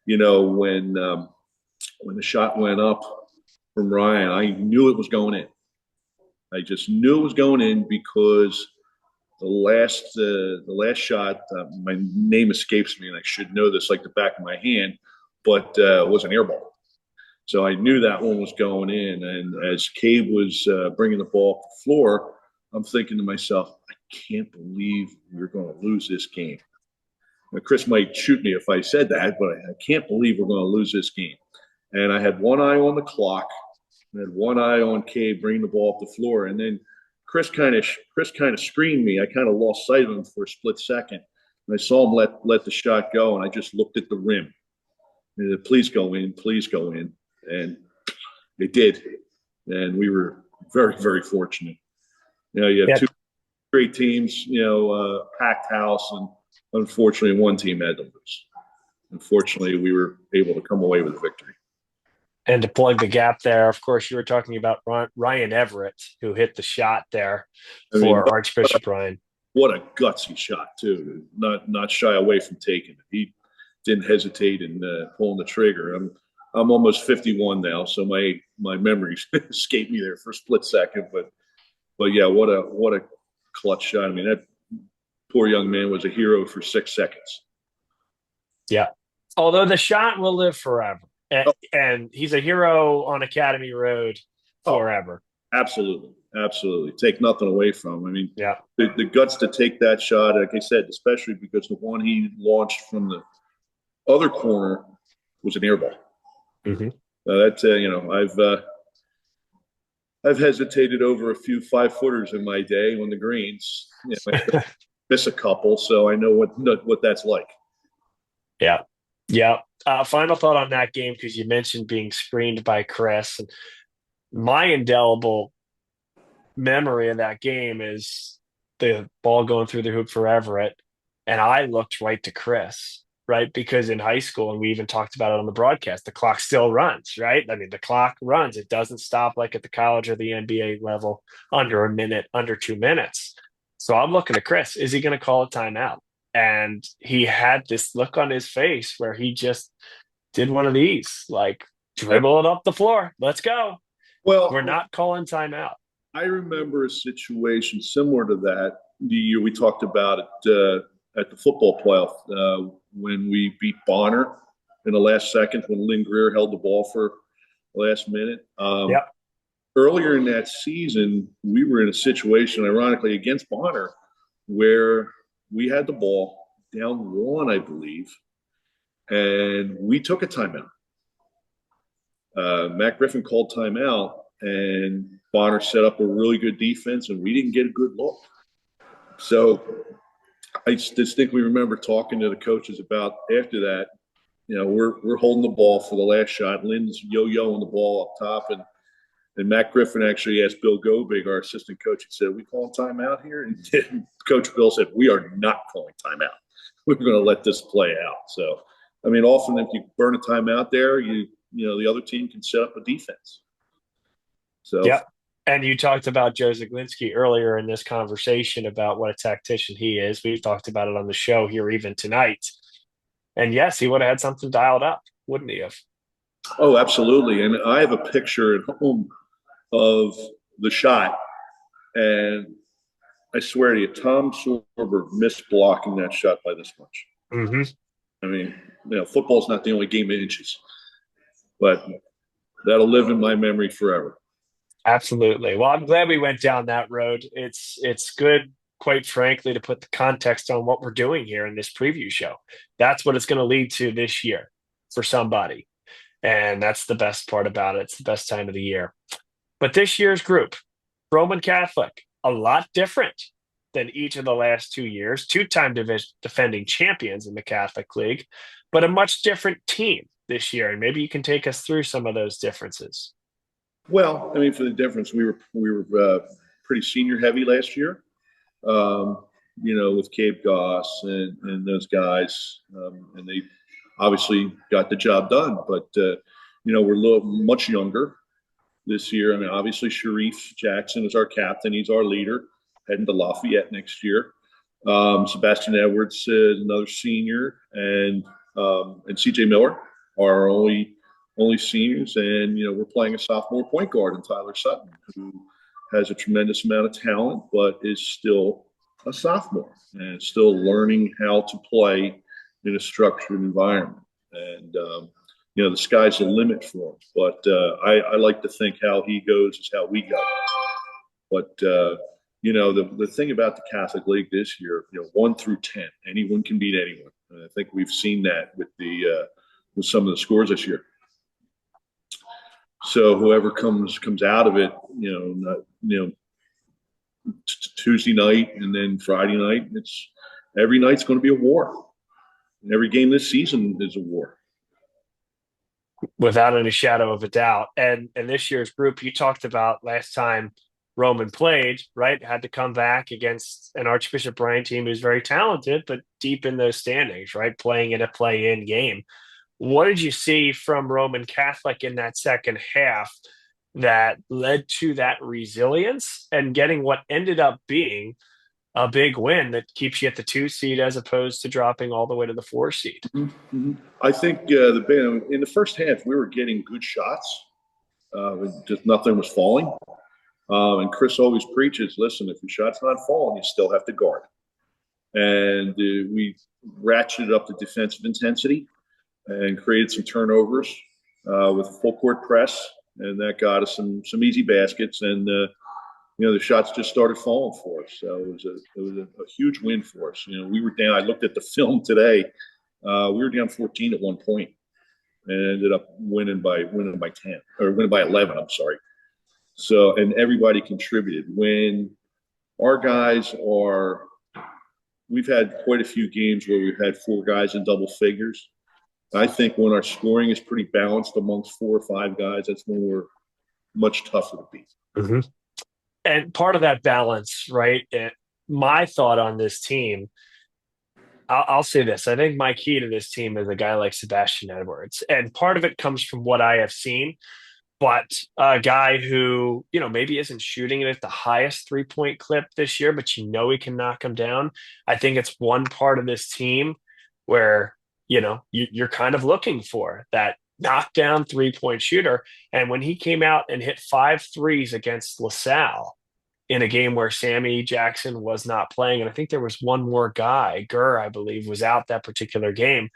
Speaker 12: when the shot went up from Ryan, I knew it was going in. I just knew it was going in because the last shot, my name escapes me, and I should know this like the back of my hand, but it was an air ball. So I knew that one was going in. And as Cabe was bringing the ball up the floor, I'm thinking to myself, I can't believe we're going to lose this game. Now, Chris might shoot me if I said that, but I can't believe we're going to lose this game. And I had one eye on the clock. I had one eye on Cabe bringing the ball up the floor. And then Chris kind of screened me. I kind of lost sight of him for a split second. And I saw him let the shot go, and I just looked at the rim. And said, please go in, please go in. And it did. And we were very, very fortunate. You have two great teams, packed house, and unfortunately one team had to lose. Unfortunately, we were able to come away with a victory.
Speaker 4: And to plug the gap there, of course, you were talking about Ryan Everett, who hit the shot there for Archbishop Ryan.
Speaker 12: What a gutsy shot, too. Not shy away from taking it. He didn't hesitate in pulling the trigger. I'm almost 51 now, so my memories escaped me there for a split second. But yeah, what a clutch shot. I mean, that poor young man was a hero for 6 seconds.
Speaker 4: Yeah. Although the shot will live forever. And he's a hero on Academy Road forever.
Speaker 12: Absolutely. Absolutely. Take nothing away from him. I mean,
Speaker 4: yeah,
Speaker 12: the guts to take that shot, like I said, especially because the one he launched from the other corner was an air ball.
Speaker 4: Mm-hmm.
Speaker 12: I've hesitated over a few 5-footers in my day on the greens. I miss a couple, so I know what that's like.
Speaker 4: Yeah. Yeah. Final thought on that game, because you mentioned being screened by Chris. And my indelible memory of that game is the ball going through the hoop for Everett, and I looked right to Chris, right? Because in high school, and we even talked about it on the broadcast, the clock still runs, right? I mean, the clock runs. It doesn't stop like at the college or the NBA level under a minute, under 2 minutes. So I'm looking at Chris. Is he going to call a timeout? And he had this look on his face where he just did one of these, like, dribble it up the floor. Let's go.
Speaker 12: Well,
Speaker 4: we're not calling timeout.
Speaker 12: I remember a situation similar to that the year we talked about it at the football playoff when we beat Bonner in the last second when Lynn Greer held the ball for the last minute. Earlier in that season, we were in a situation, ironically, against Bonner where we had the ball down 1, I believe, and we took a timeout. Matt Griffin called timeout, and Bonner set up a really good defense, and we didn't get a good look. So I distinctly remember talking to the coaches about after that. We're holding the ball for the last shot. Lynn's yo-yoing the ball up top, and Matt Griffin actually asked Bill Gobig, our assistant coach. He said, "Are we calling timeout here?" And Coach Bill said, "We are not calling timeout. We're going to let this play out." So, I mean, often if you burn a timeout there, the other team can set up a defense. So,
Speaker 4: yeah. And you talked about Joe Zaglinski earlier in this conversation about what a tactician he is. We've talked about it on the show here even tonight. And yes, he would have had something dialed up, wouldn't he have?
Speaker 12: Oh, absolutely. And I have a picture at home of the shot, and I swear to you, Tom Sorber missed blocking that shot by this much.
Speaker 4: Mm-hmm.
Speaker 12: I mean, football's not the only game of inches, but that'll live in my memory forever.
Speaker 4: Absolutely. Well, I'm glad we went down that road. It's good, quite frankly, to put the context on what we're doing here in this preview show. That's what it's going to lead to this year for somebody. And that's the best part about it. It's the best time of the year. But this year's group, Roman Catholic, a lot different than each of the last 2 years, two-time defending champions in the Catholic League, but a much different team this year. And maybe you can take us through some of those differences.
Speaker 12: Well, I mean, for the difference, we were pretty senior heavy last year, with Cape Goss and those guys, and they obviously got the job done. But we're a little much younger this year. I mean, obviously Sharif Jackson is our captain; he's our leader, heading to Lafayette next year. Sebastian Edwards is another senior, and C.J. Miller are our only seniors, and we're playing a sophomore point guard in Tyler Sutton, who has a tremendous amount of talent, but is still a sophomore and still learning how to play in a structured environment. And the sky's the limit for him. But I like to think how he goes is how we go. But the thing about the Catholic League this year, 1 through 10, anyone can beat anyone. And I think we've seen that with with some of the scores this year. So whoever comes out of it, Tuesday night and then Friday night, every night's going to be a war. And every game this season is a war.
Speaker 4: Without any shadow of a doubt. And this year's group, you talked about last time Roman played, right? Had to come back against an Archbishop Bryan team who's very talented, but deep in those standings, right? Playing in a play-in game. What did you see from Roman Catholic in that second half that led to that resilience and getting what ended up being a big win that keeps you at the 2 seed as opposed to dropping all the way to the 4 seed?
Speaker 12: Mm-hmm. I think in the first half, we were getting good shots. Just nothing was falling. And Chris always preaches, listen, if your shot's not falling, you still have to guard. And we ratcheted up the defensive intensity and created some turnovers with a full court press, and that got us some easy baskets, and the shots just started falling for us. So it was a huge win for us. We were down. I looked at the film today. We were down 14 at one point, and ended up winning by 10 or winning by 11. I'm sorry. So, and everybody contributed. When our guys we've had quite a few games where we've had 4 guys in double figures. I think when our scoring is pretty balanced amongst 4 or 5 guys, that's when we're much tougher to beat.
Speaker 4: Mm-hmm. And part of that balance, right? My thought on this team, I'll say this. I think my key to this team is a guy like Sebastian Edwards. And part of it comes from what I have seen, but a guy who, maybe isn't shooting it at the highest 3-point clip this year, but he can knock him down. I think it's one part of this team where, you're kind of looking for that knockdown 3-point shooter. And when he came out and hit 5 threes against LaSalle in a game where Sammy Jackson was not playing, and I think there was one more guy, Gurr, I believe, was out that particular game.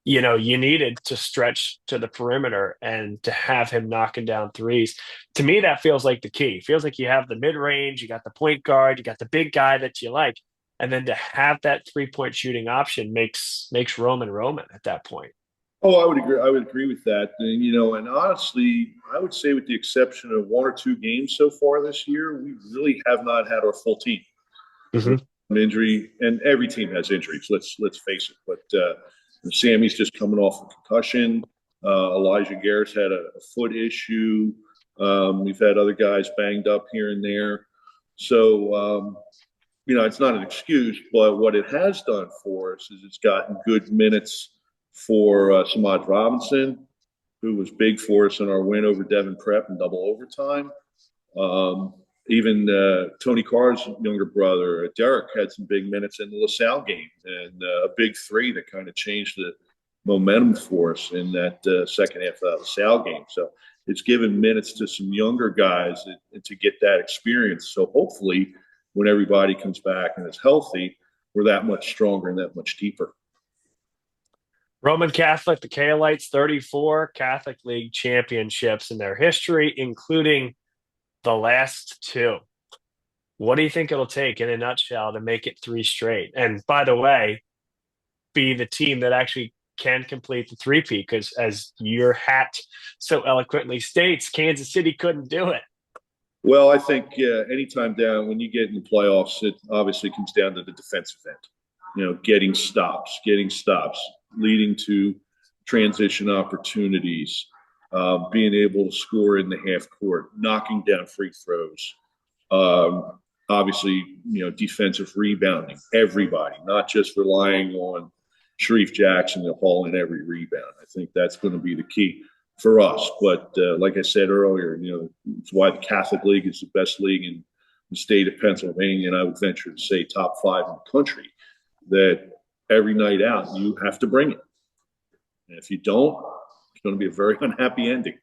Speaker 4: You needed to stretch to the perimeter and to have him knocking down threes. To me, that feels like the key. It feels like you have the mid-range, you got the point guard, you got the big guy that you like. And then to have that 3-point shooting option makes Roman at that point.
Speaker 12: Oh, I would agree. I would agree with that. And honestly, I would say with the exception of 1 or 2 games so far this year, we really have not had our full team.
Speaker 4: Mm-hmm.
Speaker 12: injury, and every team has injuries. Let's face it. But Sammy's just coming off a concussion. Elijah Garrett's had a foot issue. We've had other guys banged up here and there. So, it's not an excuse, but what it has done for us is it's gotten good minutes for Samad Robinson, who was big for us in our win over Devon Prep in double overtime. Even Tony Carr's younger brother, Derek, had some big minutes in the LaSalle game, and a big three that kind of changed the momentum for us in that second half of the LaSalle game. So it's given minutes to some younger guys to get that experience. So hopefully when everybody comes back and is healthy, we're that much stronger and that much deeper.
Speaker 4: Roman Catholic, the Kaolites, 34 Catholic League championships in their history, including the last two. What do you think it'll take in a nutshell to make it 3 straight? And by the way, be the team that actually can complete the three-peat, because as your hat so eloquently states, Kansas City couldn't do it.
Speaker 12: Well, I think anytime down, when you get in the playoffs, it obviously comes down to the defensive end. Getting stops, leading to transition opportunities, being able to score in the half court, knocking down free throws. Obviously, defensive rebounding, everybody, not just relying on Sharif Jackson to haul in every rebound. I think that's going to be the key for us. But like I said earlier, it's why the Catholic League is the best league in the state of Pennsylvania, and I would venture to say top 5 in the country, that every night out you have to bring it. And if you don't, it's going to be a very unhappy ending.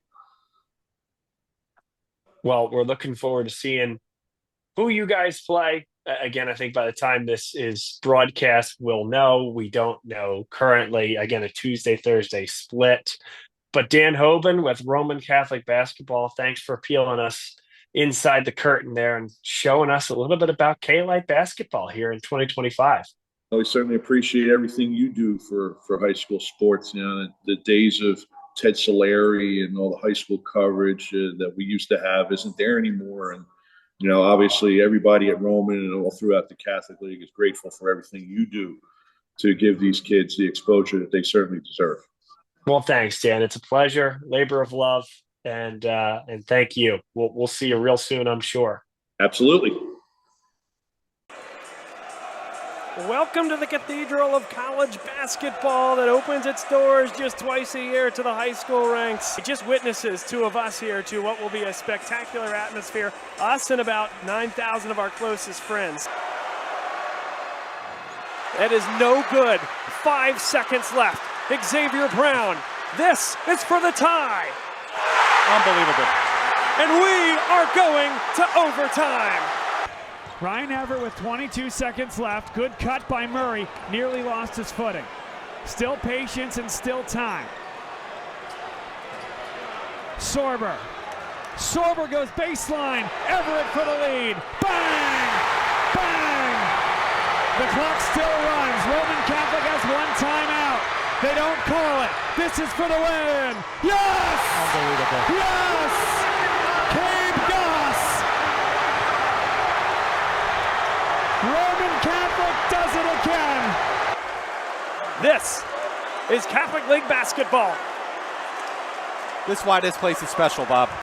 Speaker 4: Well, we're looking forward to seeing who you guys play. Again, I think by the time this is broadcast, we'll know. We don't know currently. Again, a Tuesday-Thursday split. But Dan Hoban with Roman Catholic Basketball, thanks for peeling us inside the curtain there and showing us a little bit about K-Lite basketball here in 2025.
Speaker 12: We certainly appreciate everything you do for high school sports. The days of Ted Solari and all the high school coverage that we used to have isn't there anymore. And, obviously everybody at Roman and all throughout the Catholic League is grateful for everything you do to give these kids the exposure that they certainly deserve.
Speaker 4: Well, thanks, Dan. It's a pleasure, labor of love, and thank you. We'll see you real soon, I'm sure.
Speaker 12: Absolutely.
Speaker 1: Welcome to the Cathedral of College Basketball that opens its doors just twice a year to the high school ranks. It just witnesses 2 of us here to what will be a spectacular atmosphere, us and about 9,000 of our closest friends. That is no good. 5 seconds left. Xavier Brown, this is for the tie.
Speaker 2: Unbelievable.
Speaker 1: And we are going to overtime.
Speaker 3: Ryan Everett with 22 seconds left. Good cut by Murray. Nearly lost his footing. Still patience and still time. Sorber. Sorber goes baseline. Everett for the lead. Bang! Bang! The clock still runs. Roman Catholic has 1 timeout. They don't call it. This is for the win. Yes!
Speaker 2: Unbelievable.
Speaker 3: Yes! Cabe Goss. Roman Catholic does it again.
Speaker 1: This is Catholic League basketball.
Speaker 2: This is why this place is special, Bob.